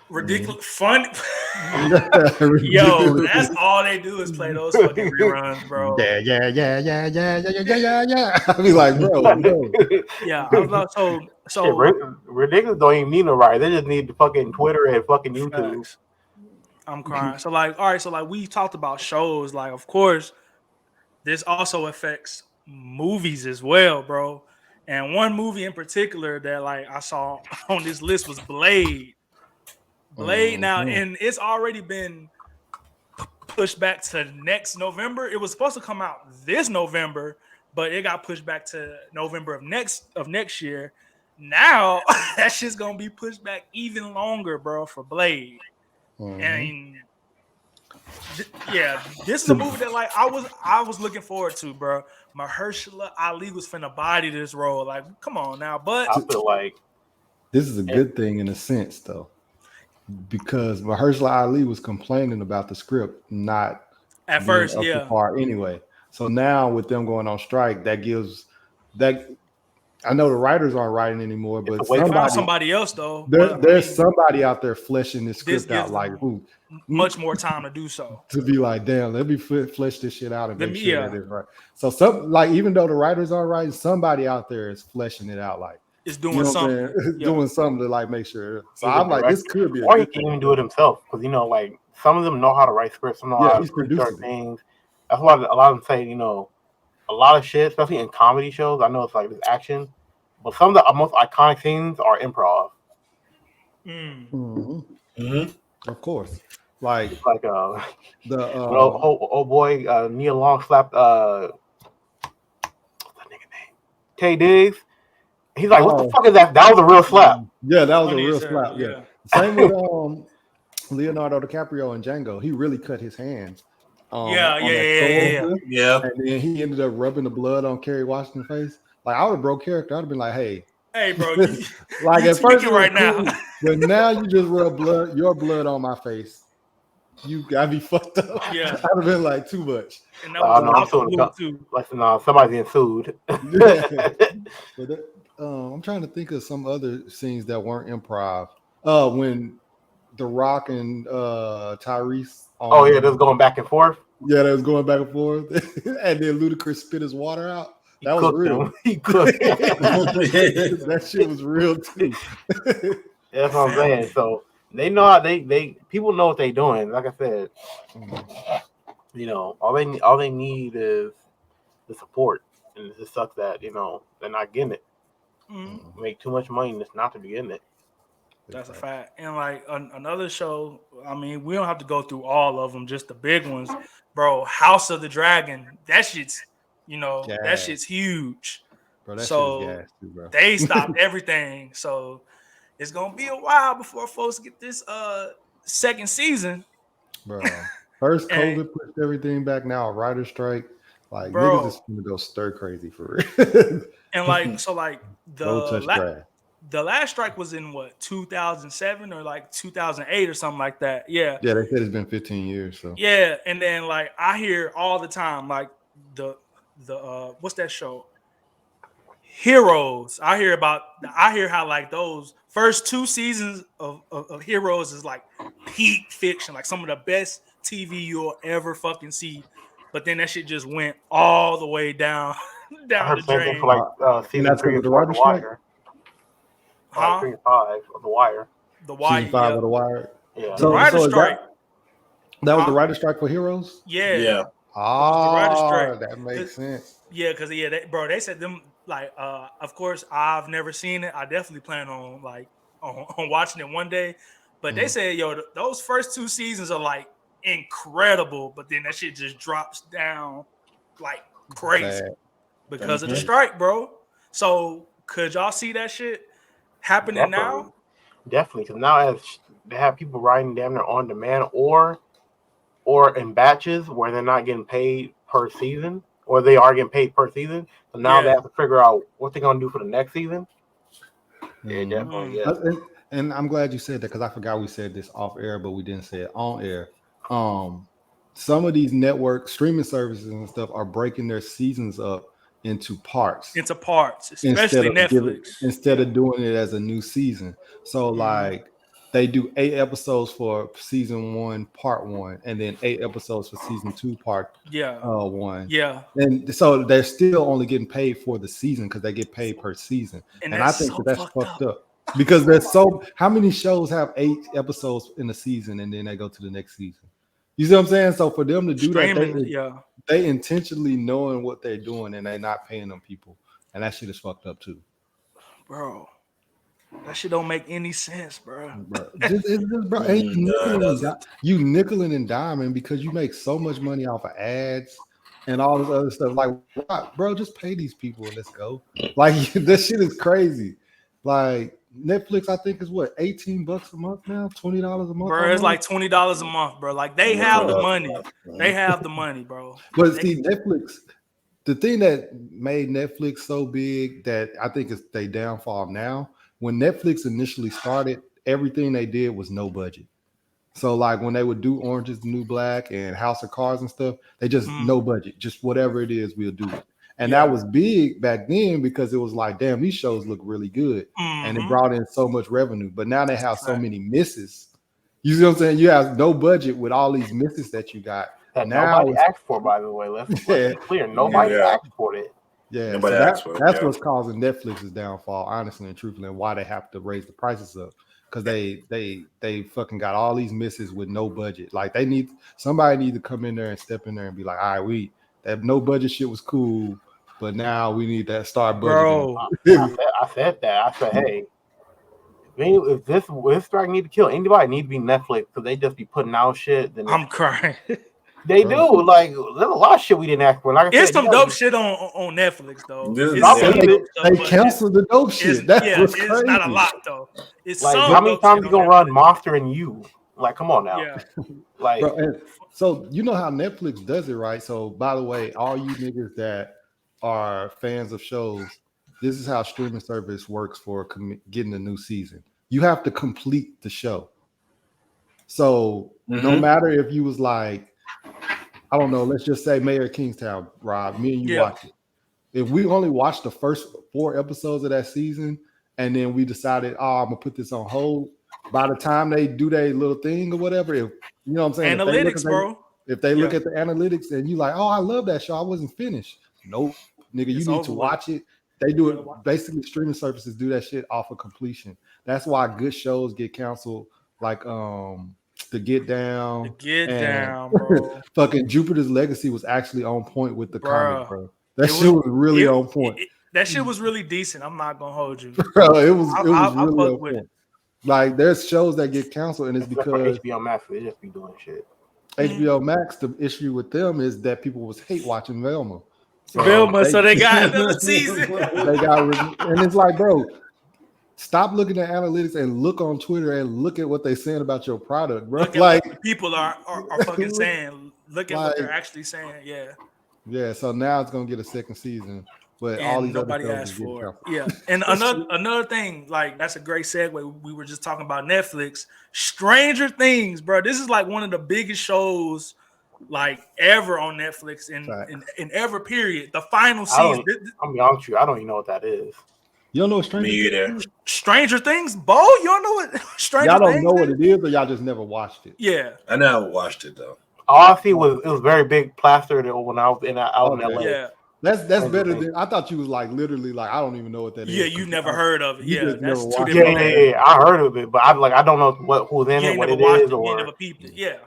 ridiculous fun. Yo, that's all they do is play those fucking reruns, bro. Yeah. I be like, bro. Yeah, I was like, so ridiculous don't even need no right. They just need the fucking Twitter and fucking YouTube. Facts. I'm crying. So like, all right, so like we talked about shows, like of course, this also affects movies as well, bro. And one movie in particular that like I saw on this list was Blade. Now, and it's already been pushed back to next November. It was supposed to come out this November, but it got pushed back to November of next year. Now that shit's gonna be pushed back even longer, bro, for Blade. And this is a movie that like I was looking forward to, bro. Mahershala Ali was finna body this role. Like, come on now, but I feel like this is a good thing in a sense, though, because Mahershala Ali was complaining about the script not at first, up to par anyway. So now with them going on strike, that gives that. I know the writers aren't writing anymore, but somebody else though. There's somebody out there fleshing this script out, like much more time to do so. To be like, damn, let me flesh this shit out and make sure that it's right. So even though the writers are writing, somebody out there is fleshing it out, like it's doing something, doing something to like make sure. So I'm like, this could be, or he can even do it himself because like some of them know how to write scripts, some know how to produce things. That's why a lot of them say, a lot of shit, especially in comedy shows. I know it's like this action, but some of the most iconic scenes are improv. Of course, like the old boy Neil Long slapped what's that nigga name? K Diggs. He's like, what the fuck is that? That was a real slap. Yeah, that was a real slap. Yeah. Same with Leonardo DiCaprio and Django. He really cut his hands. Yeah. And then he ended up rubbing the blood on Kerry Washington's face. Like, I would have broke character. I'd have been like, hey, bro, like at first right now, but now you just rub your blood on my face. You gotta be fucked up. Yeah, I'd have been like too much. And that was somebody's getting sued. I'm trying to think of some other scenes that weren't improv. When The Rock and Tyrese. They're going back and forth. Yeah, they was going back and forth, and then Ludacris spit his water out. That was real. He cooked. That shit was real too. That's what I'm saying. So they know how they people know what they're doing. Like I said, all they need is the support, and it just sucks that they're not getting it. Make too much money just not to be in it. That's a fact. And like another show, I mean, we don't have to go through all of them, just the big ones, bro. House of the Dragon. That shit's that shit's huge. Bro, that so shit is gas too, bro. They stopped everything. So it's gonna be a while before folks get this second season. Bro. First COVID pushed everything back, now a writer's strike. Like niggas is gonna go stir crazy for real. And like so like the last strike was in what 2007 or like 2008 or something like that. Yeah. Yeah, they said it's been 15 years. So Yeah, and then like I hear all the time like the what's that show? Heroes. I hear how like those first 2 seasons of Heroes is like peak fiction, like some of the best TV you'll ever fucking see. But then that shit just went all the way down I down heard the the same thing for drain. like and season that's 3 because and of the 4 of The writer strike. Wire, or like Huh? 3 and 5 of The Wire. The Wire, Season 5 yeah. of The Wire. Yeah, The So writer is strike. that was Huh? the writer strike for Heroes? Yeah. Yeah. Was the writer strike. That makes sense. Yeah, because bro, they said them like of course I've never seen it. I definitely plan on like on watching it one day. But they said, yo, those first 2 seasons are like incredible, but then that shit just drops down like crazy Bad. because of the Mhm. strike, bro. So could y'all see that shit happening now? definitely. Because now as they have people writing damn near on demand or in batches where they're not getting paid per season, or they are getting paid per season. So now they Yeah. have to figure out what they're gonna do for the next season. Yeah, Mhm. definitely. Yeah. And I'm glad you said that because I forgot we said this off air, but we didn't say it on air. Some of these network streaming services and stuff are breaking their seasons up into parts Into parts, especially Netflix. instead of doing it as a new season. So like they do 8 episodes for season 1, part 1, and then 8 episodes for season 2, part Yeah. 1. Yeah. And so they're still only getting paid for the season because they get paid per season. And And I that's think so that's fucked fucked up. Because there's how many shows have 8 episodes in a season and then they go to the next season? You see what I'm saying? So for them to do Streaming, that, they intentionally knowing what they're doing and they're not paying them people. And that shit is fucked up too. Bro. That shit don't make any sense, bro. Bro, you nickeling and diming because you make so much money off of ads and all this other stuff. Like, bro, just pay these people and let's go. Like, this shit is crazy. Like, Netflix, I think, is what, $18 a month now? $20 a month? Bro, it's like $20 a month, bro. Like, they have the money. They have the money, bro. But see, Netflix, the thing that made Netflix so big that I think is their downfall now, when Netflix initially started, everything they did was no budget. So like when they would do Orange is the New Black and House of Cards and stuff, they just no budget, just whatever it is, we'll do it. And that was big back then because it was like, damn, these shows look really good. And it brought in so much revenue. But now they have so many misses. You see what I'm saying? You have no budget with all these misses that you got. That nobody asked for, by the way. Let's be clear. Nobody asked for it. Yeah, so that's what's causing Netflix's downfall, honestly and truthfully, and why they have to raise the prices up. Because they fucking got all these misses with no budget. Like somebody need to come in there and step in there and be like, all right, that no budget shit was cool, but now we need that start budgeting. I said that. I said, hey, if this strike need to kill anybody, need to be Netflix because they just be putting out shit. Then I'm crying. They do. Like, there's a lot of shit we didn't ask for. Like it's some dope shit on Netflix though. They canceled the dope shit. That's what's crazy. It's not a lot though. It's like how many times you gonna run Monster and You? Like, come on now. Yeah. Like, so you know how Netflix does it, right? So by the way, all you niggas that are fans of shows, this is how streaming service works for getting a new season. You have to complete the show. So no matter if you was like, I don't know, let's just say Mayor of Kingstown, Rob, me and you watch it. If we only watched the first 4 episodes of that season and then we decided, I'm gonna put this on hold, by the time they do their little thing or whatever, if you know what I'm saying, analytics, bro. If they look at the analytics and you like, oh, I love that show, I wasn't finished. Nope, nigga, you need to watch it. They do it basically. Streaming services do that shit off of completion. That's why good shows get canceled, like The Get Down. The Get Down, bro. Fucking Jupiter's Legacy was actually on point with the comic, bro. That shit was really on point. That shit was really decent. I'm not gonna hold you, bro. It was really on point. Like, there's shows that get canceled, and it's because HBO Max, they just be doing shit. HBO Max, the issue with them is that people was hate watching Velma. So they got another season. And it's like, bro, stop looking at analytics and look on Twitter and look at what they're saying about your product, bro. Look at like what people are fucking saying. Look at what they're actually saying. Yeah. Yeah. So now it's gonna get a second season. but all and these other nobody shows asked is getting for it. canceled. Yeah, and another thing, like that's a great segue. We were just talking about Netflix, Stranger Things, bro. This is like one of the biggest shows like ever on Netflix in ever period. The final season. I'm be honest with you, I don't even know what that is. You don't know what Stranger Me Things either. is? Stranger Things, Bo. You don't know what Stranger Y'all don't Things know what is? it is, or y'all just never watched it. Yeah. I never watched it though. All I see was it was very big plastered when I was out in LA. Yeah. That's Stranger better Things. than I thought you was like literally like I don't even know what that is. Yeah, you never heard of it. You Yeah, just never that's two watched different things. Yeah. I heard of it, but I don't know who's in You it, ain't what never it watched is, it. You ain't or never peeped it. Yeah.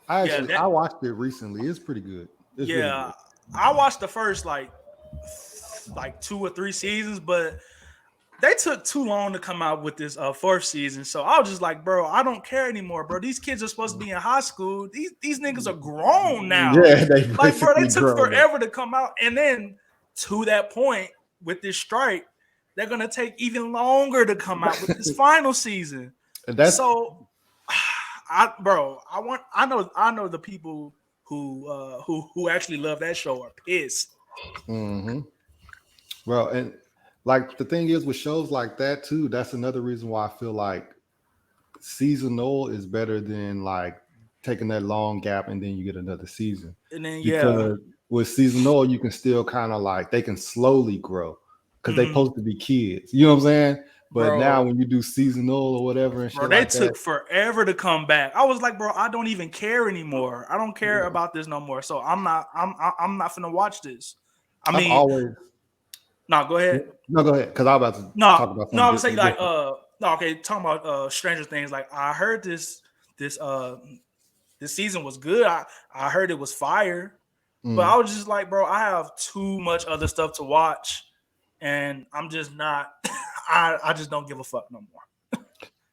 I watched it recently. It's pretty good. It's really Yeah. good. I watched the first like 2 or 3 seasons, but they took too long to come out with this fourth season. So I was just like, bro, I don't care anymore, bro. These kids are supposed to be in high school. These niggas are grown now. Yeah, they Like, bro, they basically took grown up. forever to come out. And then to that point, with this strike, they're gonna take even longer to come out with this final season. And that's So I know the people who actually love that show are pissed. well, and like the thing is with shows like that too, that's another reason why I feel like seasonal is better than like taking that long gap and then you get another season. And then Because with seasonal, you can still kind of like they can slowly grow because they supposed to be kids. You know what I'm saying? But Bro. now when you do seasonal or whatever and shit Bro, they like took that, forever to come back. I was like, bro, I don't even care anymore. I don't care about this no more. So I'm not finna watch this. I I'm mean, always go ahead. no, go ahead because I'm about to talk about something. I would say like different. talking about Stranger Things. Like I heard this season was good. I heard it was fire. But I was just like, bro, I have too much other stuff to watch, and I'm just not. I just don't give a fuck no more.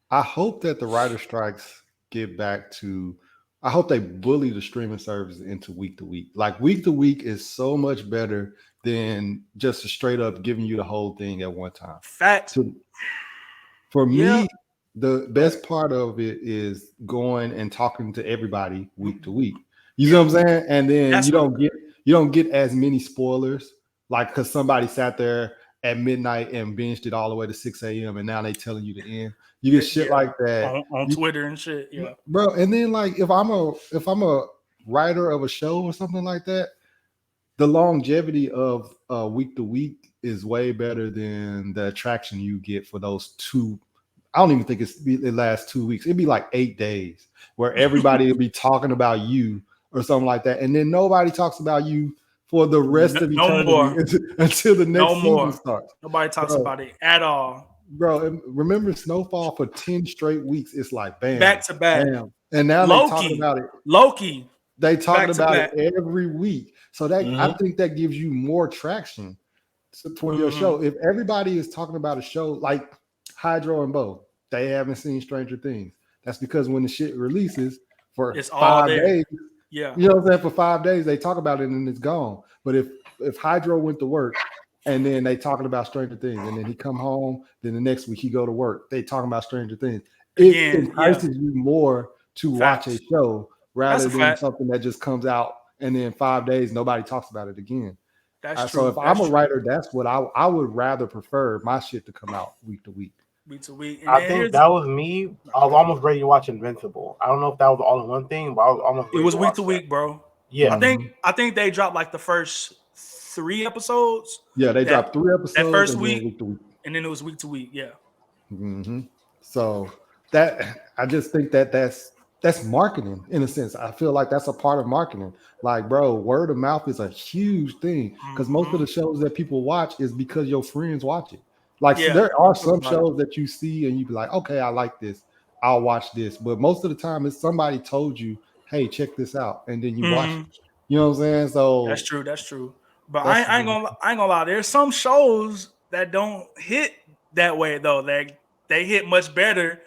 I hope that the writer strikes get back to. I hope they bully the streaming service into week to week. Like week to week is so much better than just a straight up giving you the whole thing at one time. Facts. For me, the best part of it is going and talking to everybody week to week. You know what I'm saying? And then you don't get as many spoilers, like because somebody sat there at midnight and binged it all the way to 6 a.m. and now they telling you the end. You get shit like that on Twitter and shit. Yeah, bro. And then like if I'm a writer of a show or something like that, the longevity of week to week is way better than the attraction you get for those 2. I don't even think it lasts 2 weeks. It'd be like 8 days where everybody will be talking about you or something like that. And then nobody talks about you for the rest of eternity until the next season starts. Nobody talks about it at all. Bro, remember Snowfall for 10 straight weeks? It's like bam. Back to back. Bam. And now they're talking about it. Loki. They talking about it every week. So that I think that gives you more traction for your show. If everybody is talking about a show like Hydro and Bo, they haven't seen Stranger Things. That's because when the shit releases for it's 5 days, you know what I'm saying? For 5 days, they talk about it and it's gone. But if Hydro went to work and then they talking about Stranger Things, and then he come home, then the next week he go to work, they talking about Stranger Things. It entices you more to watch a show rather than something that just comes out and then 5 days nobody talks about it again. That's true. So if I'm a writer, that's what I would rather prefer my shit to come out week to week. Week to week. And I think that was me. I was almost ready to watch Invincible. I don't know if that was all in one thing, but I was almost ready. It was week to week, bro. Yeah. I think they dropped like the first 3 episodes. Yeah, they dropped 3 episodes that first and week to week. And then it was week to week. Yeah. So that I just think that's marketing in a sense. I feel like that's a part of marketing. Like, bro, word of mouth is a huge thing because most of the shows that people watch is because your friends watch it. Like, so there are some shows that you see and you be like, okay, I like this, I'll watch this. But most of the time, it's somebody told you, hey, check this out, and then you watch it. You know what I'm saying? So that's true. But I ain't gonna lie. There's some shows that don't hit that way though. They hit much better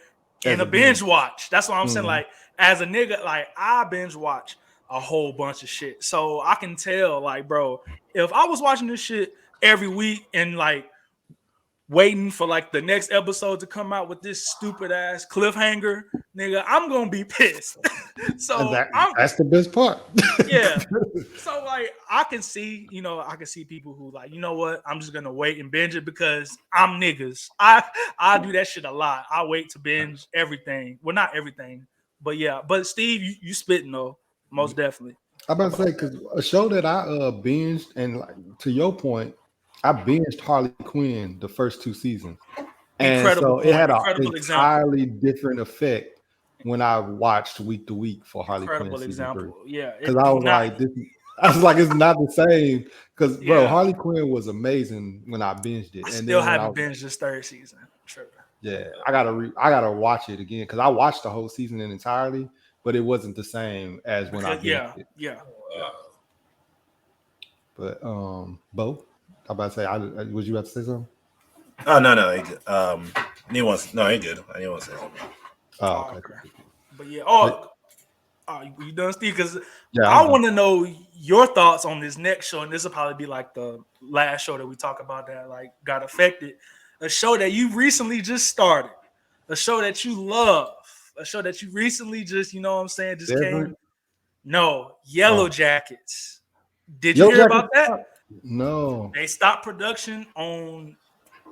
in a binge watch. That's what I'm saying. Like, as a nigga, like I binge watch a whole bunch of shit. So I can tell, like, bro, if I was watching this shit every week and like waiting for like the next episode to come out with this stupid ass cliffhanger, nigga, I'm gonna be pissed. So that's the best part. Yeah. So like I can see people who like, you know what, I'm just gonna wait and binge it because I'm niggas. I do that shit a lot. I wait to binge everything. Well, not everything, but yeah. But Steve, you spitting though, most definitely. I'm about to say because a show that I binged, and like to your point, I binged Harley Quinn the first 2 seasons, and so it had an entirely different effect when I watched week to week for Harley Quinn season 3. Yeah, because I was like, it's not the same. Because bro, Harley Quinn was amazing when I binged it. I still haven't binged this 3rd season. Sure. Yeah, I gotta watch it again because I watched the whole season in entirely, but it wasn't the same as when I binged it. Yeah. But Bo, I'm about to say, was you about to say something? Oh no, he good. He good. I didn't want to say something. Oh, okay. But yeah, you done, Steve? Because yeah, I want to know your thoughts on this next show, and this will probably be like the last show that we talk about that like got affected. A show that you recently just started, a show that you love, a show that you recently just, you know what I'm saying, just came. No, Yellow Jackets. Did you hear about that? No. They stopped production on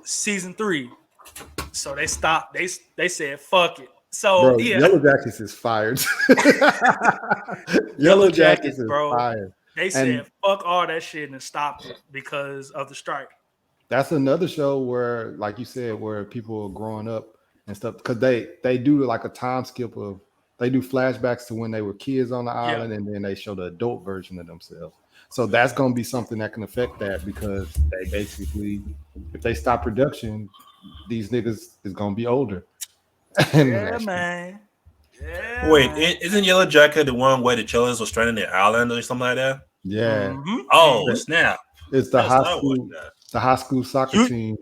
season 3. So they stopped. They said, fuck it. So, yeah. Yellow Jackets is fired. Yellow Jackets, bro. Fired. They said, fuck all that shit and stopped it because of the strike. That's another show where, like you said, where people are growing up and stuff. Because they do like a time skip of, they do flashbacks to when they were kids on the island, and then they show the adult version of themselves. So that's going to be something that can affect that because they basically, if they stop production, these niggas is going to be older. Yeah, man. Yeah. Wait, isn't Yellow Jacket the one where the children were stranded in the island or something like that? Yeah. Mm-hmm. Oh, snap. It's the high school soccer team.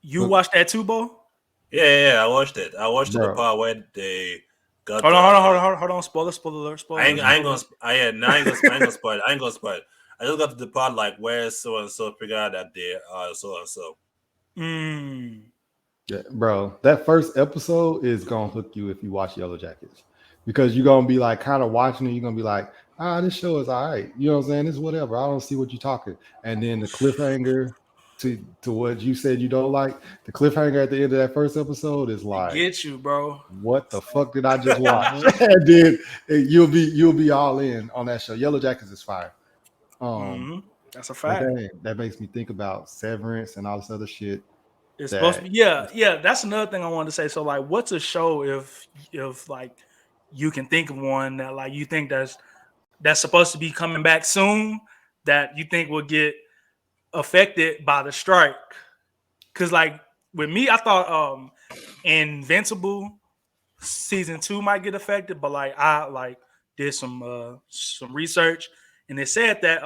You watched that too, Bo? Yeah, I watched it. I watched the part where they got. Hold on. Spoiler alert. I ain't gonna spoil it. I just got to the part like where so and so figure out that they are so and so. Yeah, bro, that first episode is gonna hook you if you watch Yellow Jackets, because you're gonna be like kind of watching it. You're gonna be like, this show is all right. You know what I'm saying? It's whatever. I don't see what you're talking. And then the cliffhanger to what you said you don't like. The cliffhanger at the end of that first episode is like, get you, bro. What the fuck did I just watch? And then you'll be all in on that show. Yellow Jackets is fire. That's a fact. That makes me think about Severance and all this other shit. It's supposed to be, yeah. That's another thing I wanted to say. So, like, what's a show if like you can think of one that like you think that's supposed to be coming back soon that you think will get affected by the strike? Because like with me, I thought Invincible season 2 might get affected, but like I like did some research and it said that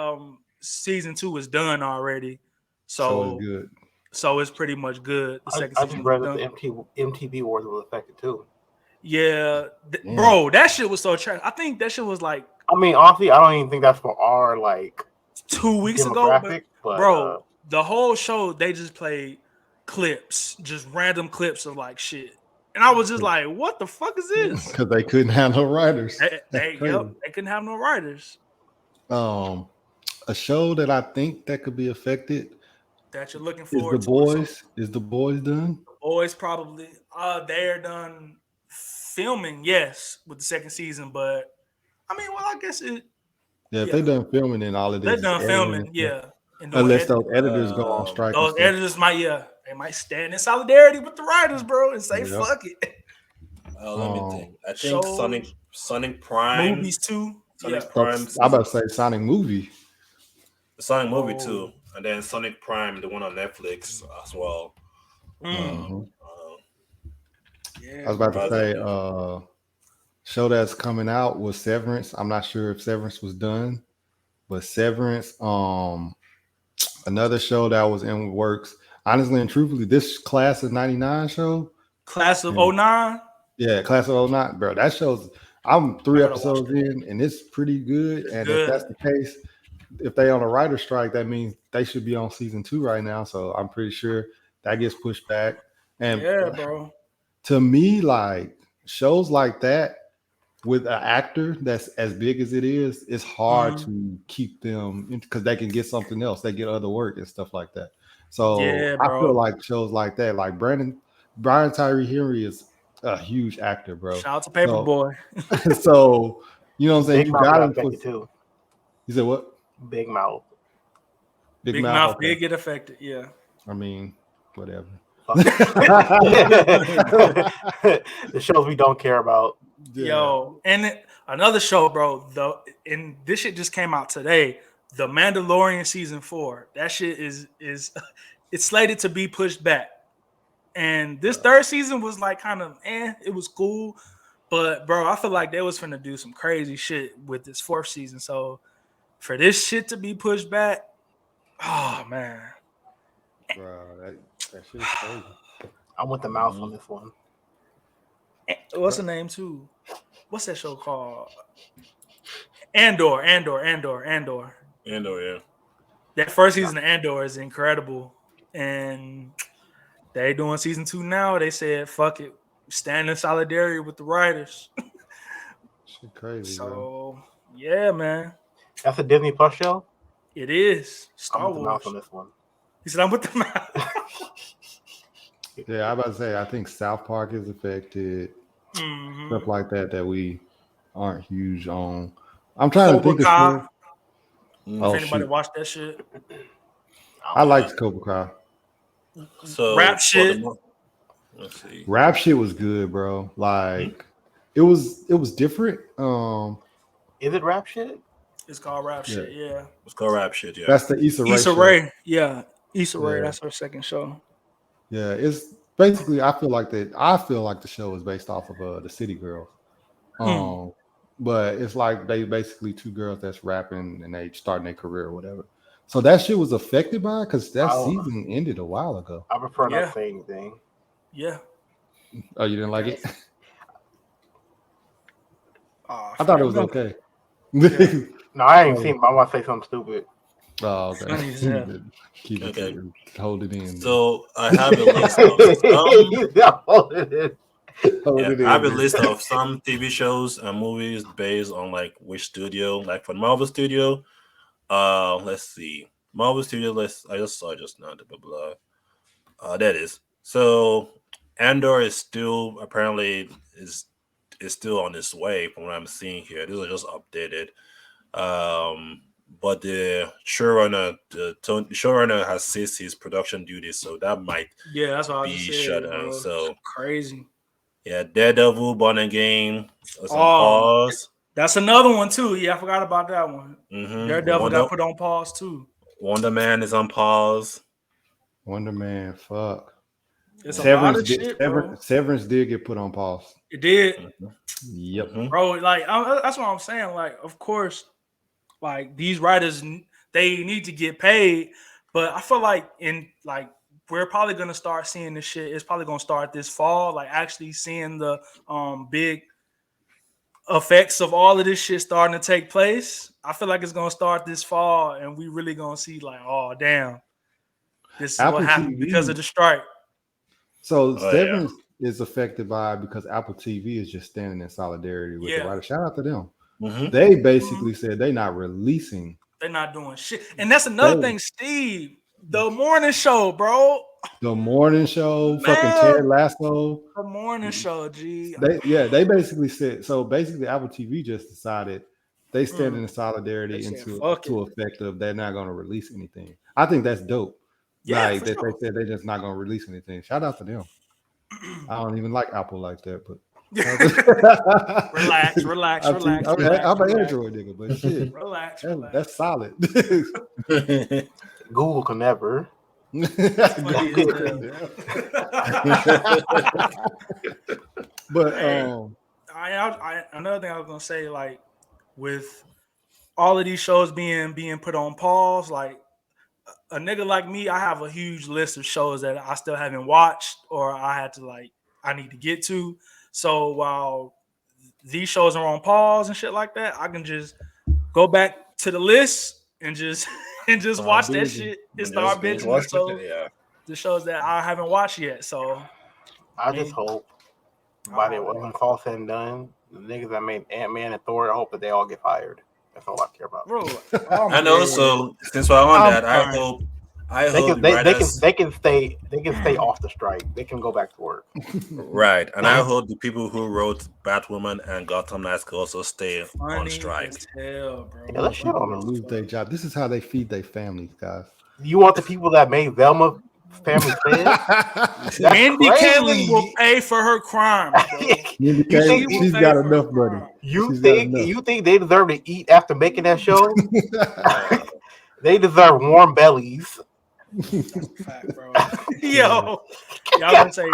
season 2 is done already. So it's good. So it's pretty much good. I just read that the MTV Wars was affected too. Yeah, bro, that shit was so trash. I think that shit was like. I mean, honestly, I don't even think that's for our like 2 weeks ago, but bro. The whole show they just played clips, just random clips of like shit, and I was just like, "What the fuck is this?" Because they couldn't have no writers. They couldn't have no writers. A show that I think that could be affected. That you're looking for is the boys done? The Boys probably they're done filming, yes, with the 2nd season, but I mean, well, I guess it. Yeah, if they done filming and all of this, they're done filming, yeah. Unless those editors go on strike. Those editors might stand in solidarity with the writers, bro, and say fuck it. Let me think. I think Sonic Prime movies too. Sonic Prime. I'm about to say Sonic movie. The Sonic movie too. And then Sonic Prime, the one on Netflix as well. I was about to say, show that's coming out was Severance. I'm not sure if Severance was done, but Severance, another show that was in works. Honestly and truthfully, this Class of '99 show. Class of 09? Yeah, Class of 09, bro. That show's, I'm 3 episodes in, and it's pretty good. And if that's the case, if they on a writer strike, that means they should be on season 2 right now. So I'm pretty sure that gets pushed back. And Yeah, bro. to me, like shows like that with an actor that's as big as it is, it's hard Mhm. to keep them because they can get something else. They get other work and stuff like that. So Yeah, I feel bro. like shows like that, like Brian Tyree Henry is a huge actor, bro. Shout out to So Paperboy. so you know what I'm saying? Big You Mouth got got him for affected too. you said what? Big Mouth. Big Big mouth, Mouth okay. did get affected. Yeah. I mean, whatever. Fuck. The shows we don't care about. Yeah. Yo, and another show, bro. And this shit just came out today. The Mandalorian season 4. That shit is it's slated to be pushed back. And this third season was like kind of it was cool. But bro, I feel like they was finna do some crazy shit with this fourth season. So for this shit to be pushed back, oh man. Bro, that shit is crazy. I want the mouth on this one. What's the name too? What's that show called? Andor. Andor, yeah. That first season of Andor is incredible. And they doing season 2 now. They said, fuck it. Stand in solidarity with the writers. Shit crazy, bro. So yeah, man. That's a Disney Plus show. It is I'm Star with the Wars. mouth on this one. He said, I'm with the mouth. Yeah, I about to say I think South Park is affected. Mhm. Stuff like that we aren't huge on. I'm trying to Cobra think of Kai. stuff. If Oh anybody shoot. watched that shit. I liked Cobra Kai. So Rap for shit. let's see. Rap shit was good, bro. Like it was different. Is it rap shit? It's called Rap Yeah. Shit, yeah. Let's go rap shit, yeah. That's the Issa Rae. Issa show. Rae. Yeah. Issa Rae, Yeah. that's her second show. Yeah, it's basically I feel like the show is based off of the City Girls. But it's like they basically two girls that's rapping and they starting their career or whatever. So that shit was affected by it because that season ended a while ago. I prefer not Yeah. to say anything. Yeah. Oh, you didn't like it? I I thought it was okay. No, I ain't seen it, but I want to say something stupid. Oh, Funny as okay. hell. Keep it, Okay. hold it in. So I have a list of Hold it in. I have a list of some TV shows and movies based on like which studio. Like for Marvel Studio, let's see, Marvel Studio. I just saw it just now. Blah blah. That is so. Andor is still apparently is still on its way from what I'm seeing here. These are just updated. But the showrunner has ceased his production duties, so that might Yeah, that's what I be was shut saying. down. Bro. So Crazy. yeah, Daredevil, Born Again, is on Oh, pause. that's another one too. Yeah, I forgot about that one. Mm-hmm. Daredevil got put on pause too. Wonder Man is on pause. Wonder Man, fuck. It's a lot of shit, bro. Severance did get put on pause. It did. Mm-hmm. Yep. Bro, like that's what I'm saying. Like, of course, like these writers, they need to get paid, but I feel like we're probably gonna start seeing this shit. It's probably gonna start this fall, like actually seeing the big effects of all of this shit starting to take place. I feel like it's gonna start this fall, and we really gonna see like, oh damn, this is Apple what happened TV. because of the strike. So Severance is affected by it because Apple TV is just standing in solidarity with the writer. Shout out to them. Mm-hmm. They basically said they're not releasing. They're not doing shit. And that's another thing, Steve. The morning show, bro. The morning show, fucking Ted Lasso. The morning show, G. They basically said, so basically Apple TV just decided they stand in solidarity to effect of they're not going to release anything. I think that's dope. Yeah, like that they said they're just not going to release anything. Shout out to them. I don't even like Apple like that, but relax. I'm an Android nigga, but shit. Relax. That's solid. Google can never. But another thing I was gonna say, like with all of these shows being put on pause, like a nigga like me, I have a huge list of shows that I still haven't watched or I need to get to. So while these shows are on pause and shit like that, I can just go back to the list and just watch that shit and start binge binging watch it. Yeah. the shows that I haven't watched yet. So I just hope by the when it's all said and done, the niggas that made Ant-Man and Thor, I hope that they all get fired. That's all I care about. bro, And also, since we're on that, I hope they can stay off the strike. They can go back to work. Right, and I hope the people who wrote Batwoman and Gotham Knights can also stay on strike. Hell, bro. Yeah, let's shit on them. Lose their job. This is how they feed their families, guys. You want the people that made Velma family friends? Mindy Kaling will pay for her crime. Mindy Kaling, she's got enough money. You think they deserve to eat after making that show? They deserve warm bellies. Fact, bro. Yo, y'all gonna say?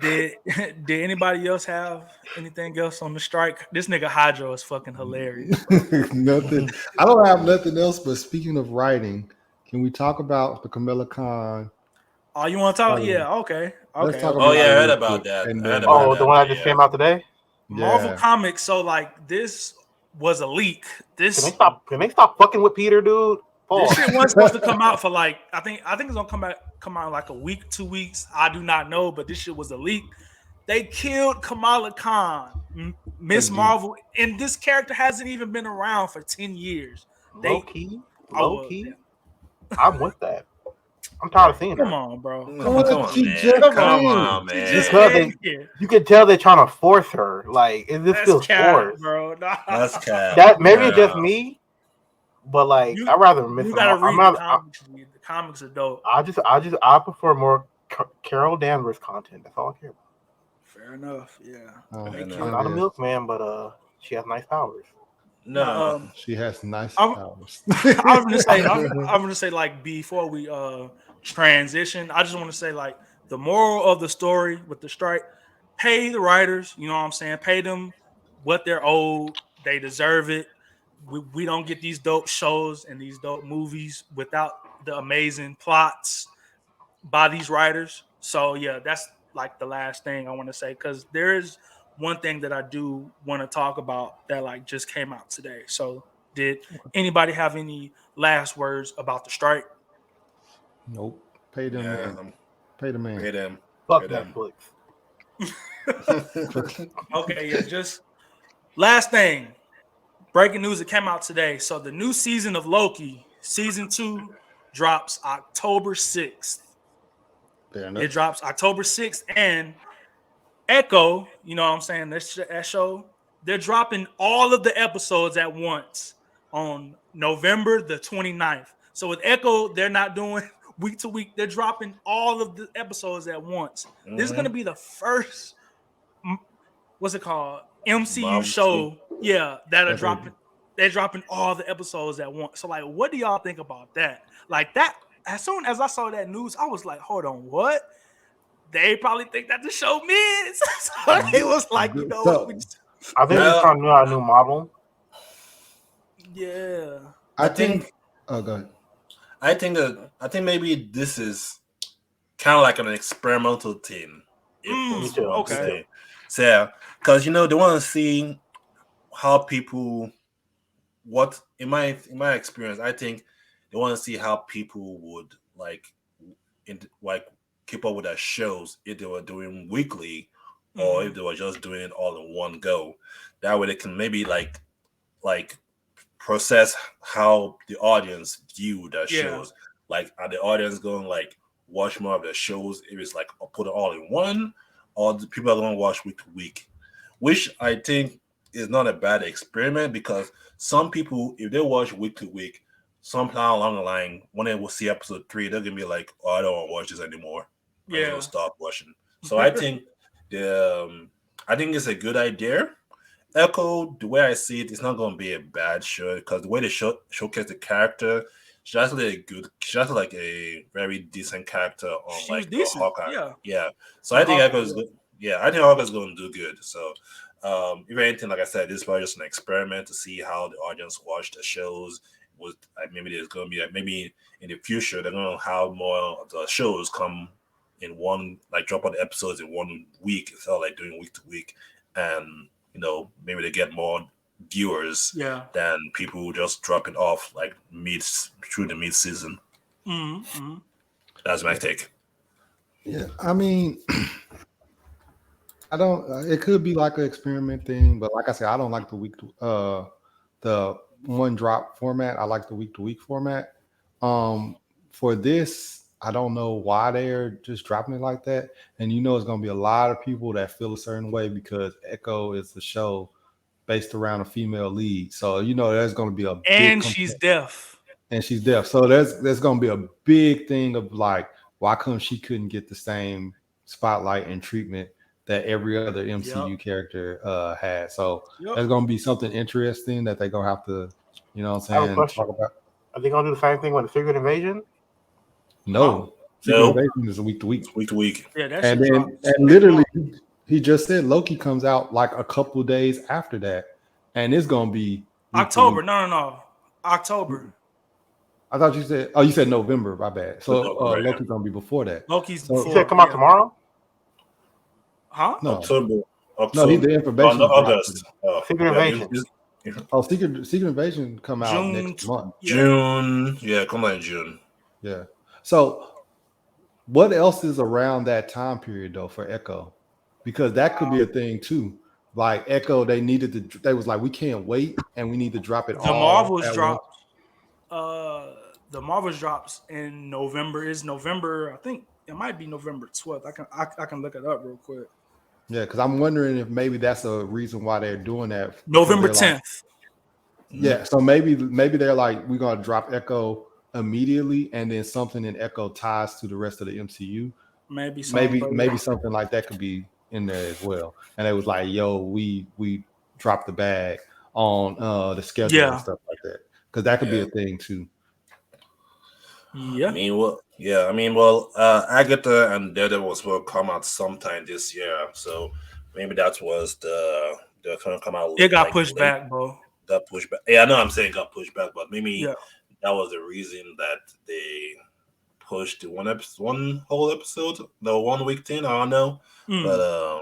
Did anybody else have anything else on the strike? This nigga Hydro is fucking hilarious. Nothing. I don't have nothing else. But speaking of writing, can we talk about the Kamala Khan? Oh, you want to talk? Yeah, okay. Let's talk about I heard about that. The one that just came out today. Marvel Comics. So like, this was a leak. Can they stop fucking with Peter, dude? This shit wasn't supposed to come out for like I think it's gonna come out in like a week, 2 weeks. I do not know, but this shit was a leak. They killed Kamala Khan, Miss Marvel, and this character hasn't even been around for 10 years. Low key. I'm with that. I'm tired of seeing it. Come on, bro. Come on, man. You can tell they're trying to force her. Like, this feels forced, bro. Nah. That's cap. That maybe it's just me, but like, I'd rather miss. You gotta read the comics. The comics are dope. I prefer more Carol Danvers content. That's all I care about. Fair enough. Yeah. I'm not a milkman, but she has nice powers. No, she has nice powers. I'm gonna say like before we transition, I just want to say like the moral of the story with the strike: pay the writers. You know what I'm saying? Pay them what they're owed. They deserve it. We don't get these dope shows and these dope movies without the amazing plots by these writers. So yeah, that's like the last thing I want to say, because there is one thing that I do want to talk about that like just came out today. So did anybody have any last words about the strike? Nope. Pay them. Man. Pay the man. Pay them. Fuck Netflix. Okay, yeah, just last thing. Breaking news that came out today. So the new season of Loki, season 2, drops October 6th. It drops October 6th, and Echo, you know what I'm saying, that show, they're dropping all of the episodes at once on November the 29th. So with Echo, they're not doing week to week. They're dropping all of the episodes at once. Mm-hmm. This is going to be the first, what's it called, MCU show, that are dropping. They're dropping all the episodes at once. So, like, what do y'all think about that? Like, that, as soon as I saw that news, I was like, hold on, what? They probably think that the show mid. So it was like, you know, I think they're trying to do a new model. Yeah. I think go ahead. I think maybe this is kind of like an experimental thing. Okay. So, because, you know, they want to see how people, what in my experience, I think they want to see how people would like keep up with their shows if they were doing weekly or if they were just doing it all in one go. That way they can maybe like process how the audience view their shows. Like, are the audience going like watch more of their shows if it's like put it all in one, or the people are going to watch week to week, which I think is not a bad experiment, because some people, if they watch week to week, somehow along the line, when they will see episode 3, they're gonna be like, "Oh, I don't want to watch this anymore." I'm gonna stop watching. So I think I think it's a good idea. Echo, the way I see it, it's not gonna be a bad show, because the way they showcase the character, she's actually like a very decent character on like Hawkeye. Yeah. So I think Echo's good. Yeah, I think Hawkeye's gonna do good. So if anything, like I said, this is probably just an experiment to see how the audience watch the shows. Maybe there's going to be maybe in the future they're going to have more of the shows come in one, like drop out the episodes in 1 week instead of like doing week to week, and you know, maybe they get more viewers Yeah. than people just dropping off like mid through the mid season. Mm-hmm. That's my take. Yeah, I mean, I don't. It could be like an experiment thing, but like I said, I don't like the one drop format. I like the week to week format. For this, I don't know why they're just dropping it like that. And it's going to be a lot of people that feel a certain way because Echo is a show based around a female lead. So there's going to be a big And she's complaint, deaf. and she's deaf. So there's going to be a big thing of like, why come she couldn't get the same spotlight and treatment that every other Yep. MCU character had? So Yep. there's going to be something interesting that they're going to have to, what I'm I have a saying, question. talk about. Are they gonna do the same thing with the Secret Invasion? Huh? No, Secret No, Invasion is a week to week, it's week to week. Yeah, that and shit then drops and next literally month. he just said Loki comes out like a couple days after that, and it's gonna be week to October. week. No. October. I thought you said November. My bad. With So November, yeah. Loki's gonna be before that. Loki's So You said before. come out Yeah. tomorrow. Huh? no, October, no, he October, the on information dropped. August. Oh, Secret yeah, Invasion. Oh, Secret Invasion come out June. next month. Yeah. June. Yeah, come on, June. Yeah. So what else is around that time period though for Echo? Because that could be a thing too. Like Echo, they was like, we can't wait and we need to drop it The all Marvels at once. drops. The Marvels drops in November. Is November? I think it might be November 12th. I can look it up real quick. Yeah, because I'm wondering if maybe that's a reason why they're doing that because November they're like, 10th. yeah. So maybe they're like, we're gonna drop Echo immediately, and then something in Echo ties to the rest of the MCU. Maybe some, Maybe something like that could be in there as well. And it was like, yo, we dropped the bag on the schedule and yeah, stuff like that because that could be Yeah. a thing too. yeah. Agatha and Daredevil will come out sometime this year, so maybe that was they're gonna come out It got like pushed late. back, bro. Got pushed back. Yeah, I know. I'm saying got pushed back, but maybe Yeah. that was the reason that they pushed the one whole episode, the 1 week thing. I don't know, but Mm.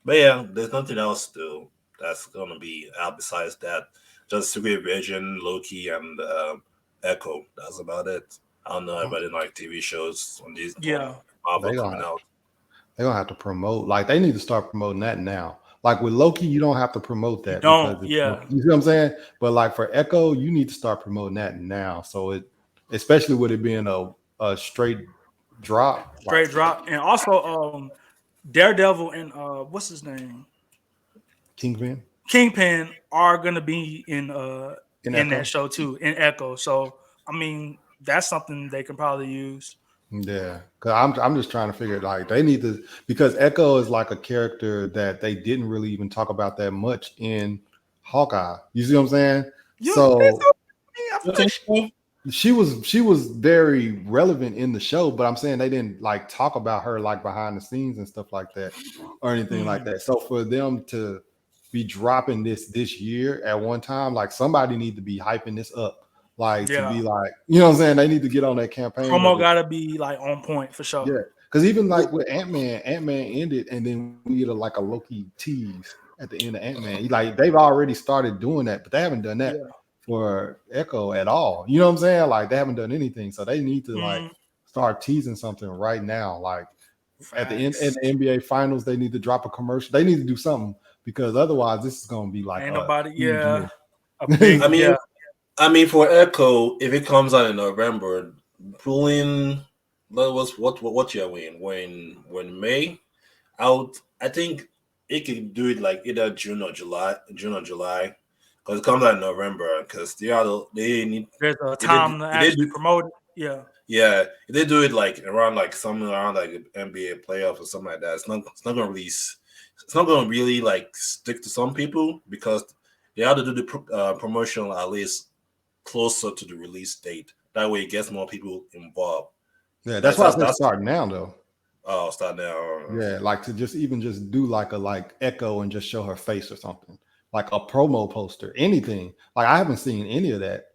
but yeah, there's nothing else that's gonna be out besides that. Just Secret Vision, Loki, and Echo. That's about it. I don't know about any like TV shows on these Yeah. Marvel They coming gonna out. they're gonna have to promote. Like they need to start promoting that now. Like with Loki, you don't have to promote You that because don't. it's Yeah. you see what I'm saying. But like for Echo, you need to start promoting that now. So especially with it being a straight drop, like Straight drop. And also Daredevil and what's his name? Kingpin Kingpin are gonna be in in Echo. that show too, in Echo. So I mean that's something they can probably use. Yeah, because I'm just trying to figure like they need to because Echo is like a character that they didn't really even talk about that much in Hawkeye. You see what I'm saying? Yeah, So I feel like she was very relevant in the show, but I'm saying they didn't like talk about her like behind the scenes and stuff like that or anything like that. So for them to be dropping this year at one time, like somebody need to be hyping this up. Like to be yeah. like, you know what I'm saying? They need to get on that campaign Promo of it. gotta be like on point for sure. Yeah. Because even like with Ant-Man ended and then we get like a Loki tease at the end of Ant-Man. Like they've already started doing that, but they haven't done that Yeah. for Echo at all. You know what I'm saying? Like they haven't done anything. So they need to like Mm, start teasing something right now. Like at the end in facts. the NBA finals, they need to drop a commercial. They need to do something because otherwise this is gonna be like Ain't a nobody, huge yeah. miss. A big, I mean, yeah. for Echo, if it comes out in November, pulling that was what year when May out. I think it could do it like either June or July, because it comes out in November. Because they need There's a if they, time to if they actually do promote it. Yeah. yeah if they do it like around like something around like NBA playoffs or something like that. It's not gonna release. It's not gonna really like stick to some people because they have to do the promotion at least closer to the release date. That way, it gets more people involved. Yeah, that's That's why I that's, said that's start now though. oh, start now. Yeah, like to just do like a Echo and just show her face or something, like a promo poster, anything. Like I haven't seen any of that.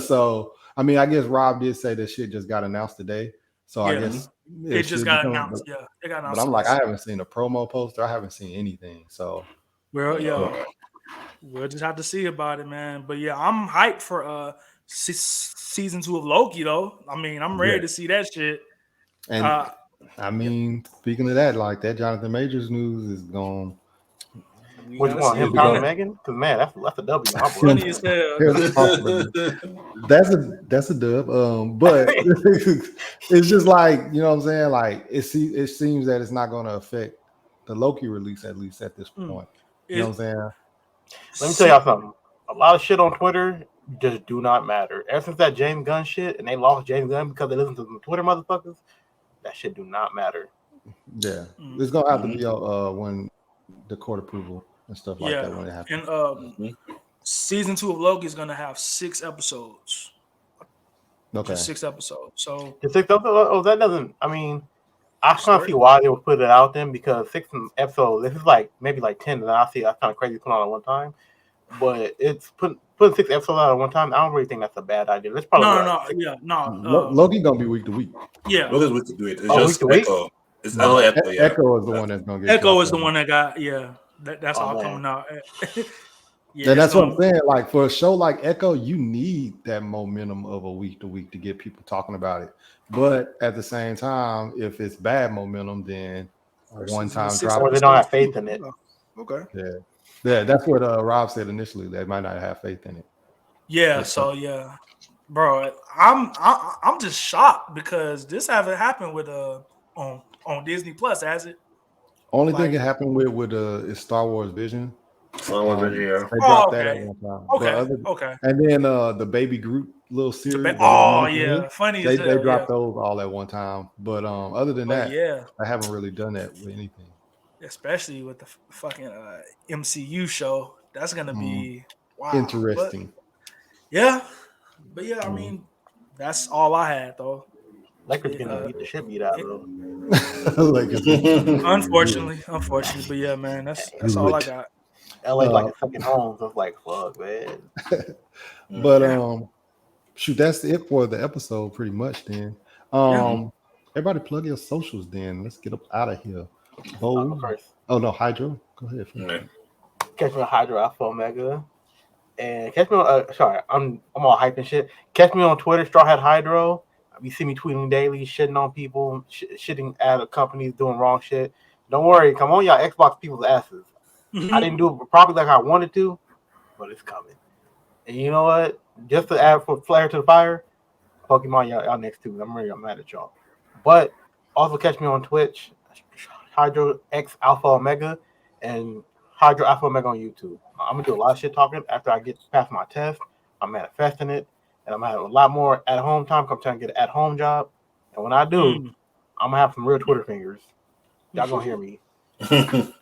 So I mean, I guess Rob did say that shit just got announced today. So I Yeah. guess It it just should be got coming. announced. Yeah. It got But announced I'm like, today. I haven't seen a promo poster. I haven't seen anything. So Well, but yeah. We'll just have to see about it, man. But yeah, I'm hyped for season 2 of Loki, though. I mean, I'm ready to see that shit. And I mean, speaking of that, like that Jonathan Majors news is gone. We Which gotta one? see Him it. pounding Yeah, Megan? Because man, that's a W in my book. funny as hell. That's a dub. But it's just like, you know what I'm saying? Like it seems that it's not going to affect the Loki release, at least at this point. You know what I'm saying? Let me tell y'all something. A lot of shit on Twitter just do not matter. Ever since that James Gunn shit, and they lost James Gunn because they listened to the Twitter motherfuckers, that shit do not matter. Yeah, it's gonna have to be when the court approval and stuff like that when it happens. And season 2 of Loki is gonna have 6 episodes. Okay, Just 6 episodes. So The 6 episodes, oh, that doesn't. I mean, I kind of see why they would put it out then because 6 episodes. This is like maybe like 10 that I see. That's kind of crazy to put on at one time. But it's putting 6 episodes out at one time. I don't really think that's a bad idea. Let's probably Loki gonna be week to week. Yeah, Loki's week to week. It's just week to Echo. week? It's Echo. Yeah, Echo is the one that's gonna get. Echo is the one that got. Yeah, that's all man. coming out. Yeah, and that's what I'm saying. Like for a show like Echo, you need that momentum of a week to week to get people talking about it. But at the same time, if it's bad momentum, then a one-time drop. Or they don't have faith in it. Okay. Yeah, that's what Rob said initially. They might not have faith in it. Yeah. So yeah, bro, I'm just shocked because this haven't happened with on Disney Plus, has it? Only thing that happened with is Star Wars Vision. Star Wars Vision, yeah. They dropped that at one time. Okay. And then the Baby Groot little series. Funny they as hell. They dropped those all at one time. But other than that, I haven't really done that with anything. Especially with the fucking MCU show. That's gonna be interesting. But I mean, that's all I had though. Lakers gonna beat the shit beat out of them. Unfortunately, but yeah, man, that's all I got. LA like a second home, so it's like fuck, man. But shoot, that's it for the episode, pretty much. Then, everybody plug your socials. Then let's get up out of here. Oh no, Hydro. Go ahead. Catch me on Hydro Alpha Omega, and catch me on. Sorry, I'm all hype and shit. Catch me on Twitter, Straw Hat Hydro. You see me tweeting daily, shitting on people, shitting at companies doing wrong shit. Don't worry, come on, y'all Xbox people's asses. I didn't do it probably like I wanted to, but it's coming. And you know what? Just to add for flair to the fire, Pokemon, y'all next to me. I'm mad at y'all. But also catch me on Twitch, Hydro X Alpha Omega, and Hydro Alpha Omega on YouTube. I'm gonna do a lot of shit talking after I get past my test. I'm manifesting it. And I'm gonna have a lot more at home time. I'm trying to get an at home job. And when I do, I'm gonna have some real Twitter fingers. Y'all gonna hear me. You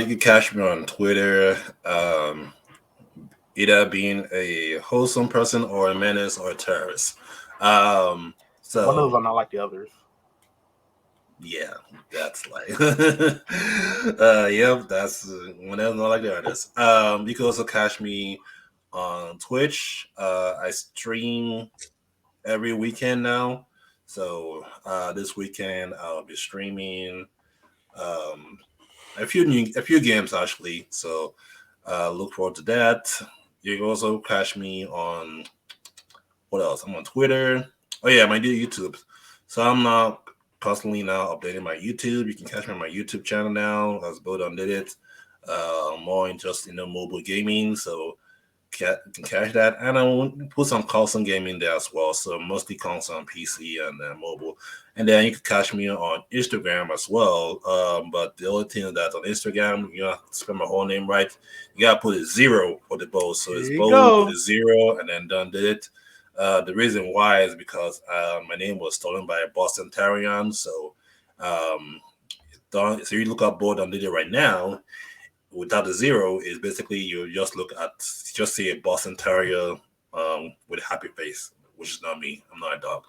can catch me on Twitter. Either being a wholesome person or a menace or a terrorist. So one of those are not like the others. Yeah, that's like that's one of them not like the others. You can also catch me on Twitch. I stream every weekend now. So this weekend I'll be streaming a few games actually. So look forward to that. You can also catch me on what else? I'm on Twitter. Oh yeah, my new YouTube. So I'm not constantly now updating my YouTube. You can catch me on my YouTube channel now. As Bo done did it. More in just mobile gaming. So you can catch that. And I will put some console gaming there as well. So mostly console on PC and mobile. And then you can catch me on Instagram as well. But the only thing that on Instagram, you have to spell my whole name right. You gotta put a 0 for the Bo. So it's Bo with a 0 and then done did it. The reason why is because my name was stolen by a Boston Terrier. So you look up Bo done did it right now. Without the 0 is basically you just see a Boston Terrier with a happy face, which is not me. I'm not a dog.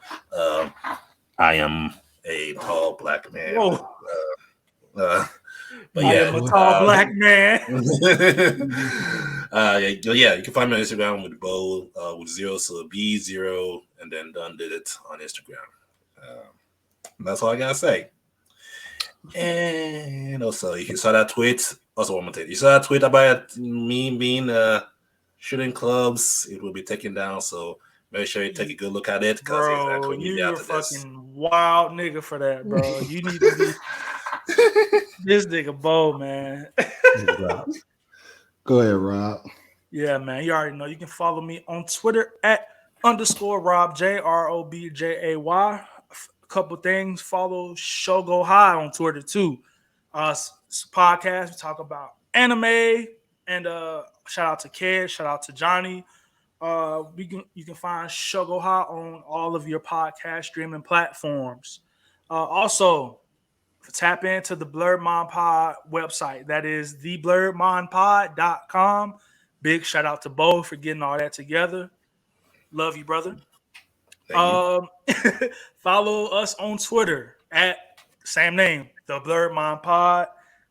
I am a tall black man. But I am a tall black man. You can find me on Instagram with Bo with 0, so B0 and then done did it on Instagram. That's all I gotta say. And also, if you saw that tweet, also one more thing. You saw that tweet about me being shooting clubs. It will be taken down. So make sure you take a good look at it because it's Bro, actually will be you're a after this. fucking wild nigga for that, bro. You need to be this nigga bold, man. Go ahead, Rob. Yeah, man. You already know. You can follow me on Twitter at _Rob JROBJAY. A couple things. Follow Show Go High on Twitter too. It's a podcast. We talk about anime and shout out to Ked, shout out to Johnny. You can find Show Go High on all of your podcast streaming platforms. Also, tap into the Blurred Mind Pod website. That is theblurredmindpod.com. Big shout out to Bo for getting all that together. Love you, brother. Thank you. Follow us on Twitter at same name, the Blurred Mind Pod.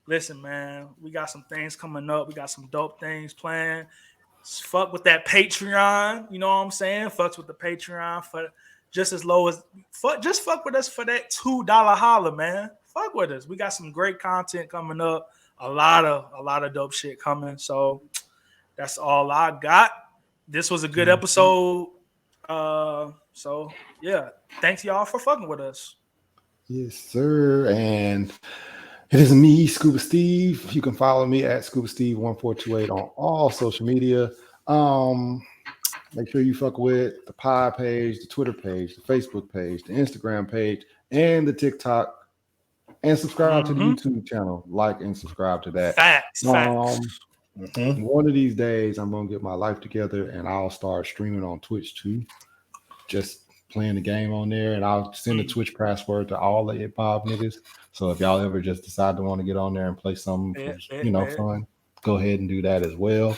Listen, man, we got some things coming up. We got some dope things planned. Fuck with that Patreon. You know what I'm saying? Fucks with the Patreon for just as low as just fuck with us for that $2 holler, man. Fuck with us. We got some great content coming up. A lot of dope shit coming. So that's all I got. This was a good episode. So yeah, thanks y'all for fucking with us. Yes, sir. And it is me, Scuba Steve. You can follow me at Scuba Steve 1428 on all social media. Make sure you fuck with the pod page, the Twitter page, the Facebook page, the Instagram page, and the TikTok. And subscribe to the YouTube channel. Like and subscribe to that. Facts. One of these days, I'm gonna get my life together, and I'll start streaming on Twitch too. Just playing the game on there, and I'll send a Twitch password to all the hip hop niggas. So if y'all ever just decide to want to get on there and play something, fun, go ahead and do that as well.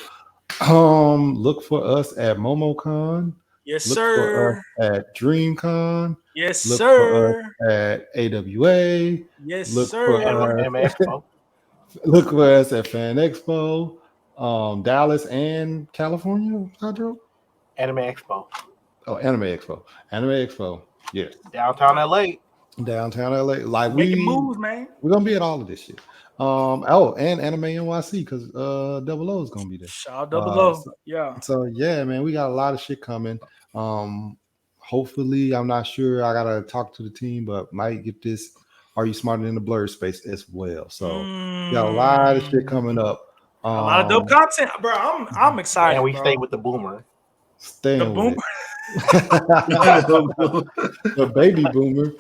Look for us at MomoCon. Yes, look sir. For us at DreamCon. Yes, look sir. For us at AWA. Yes, look sir. For Anime Expo. Look for us at Fan Expo, Dallas and California. Hydro. Anime Expo. Oh, Anime Expo. Anime Expo. Yes. Downtown LA. Downtown LA. Like making moves, man. We're gonna be at all of this shit. And Anime NYC because Double O is gonna be there. Shout out Double O. Yeah. So yeah, man, we got a lot of shit coming. Hopefully, I'm not sure. I gotta talk to the team, but might get this. Are You Smarter Than the Blur space as well? So we got a lot of shit coming up. A lot of dope content, bro. I'm excited. And we bro. stay with the boomer. Staying the with boomer. The baby boomer.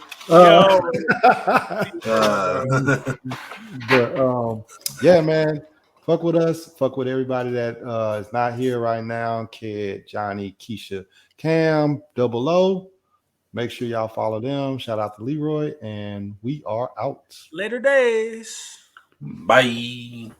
But yeah, man. Fuck with us. Fuck with everybody that is not here right now. Kid, Johnny, Keisha, Cam, Double O. Make sure y'all follow them. Shout out to Leroy. And we are out. Later days. Bye.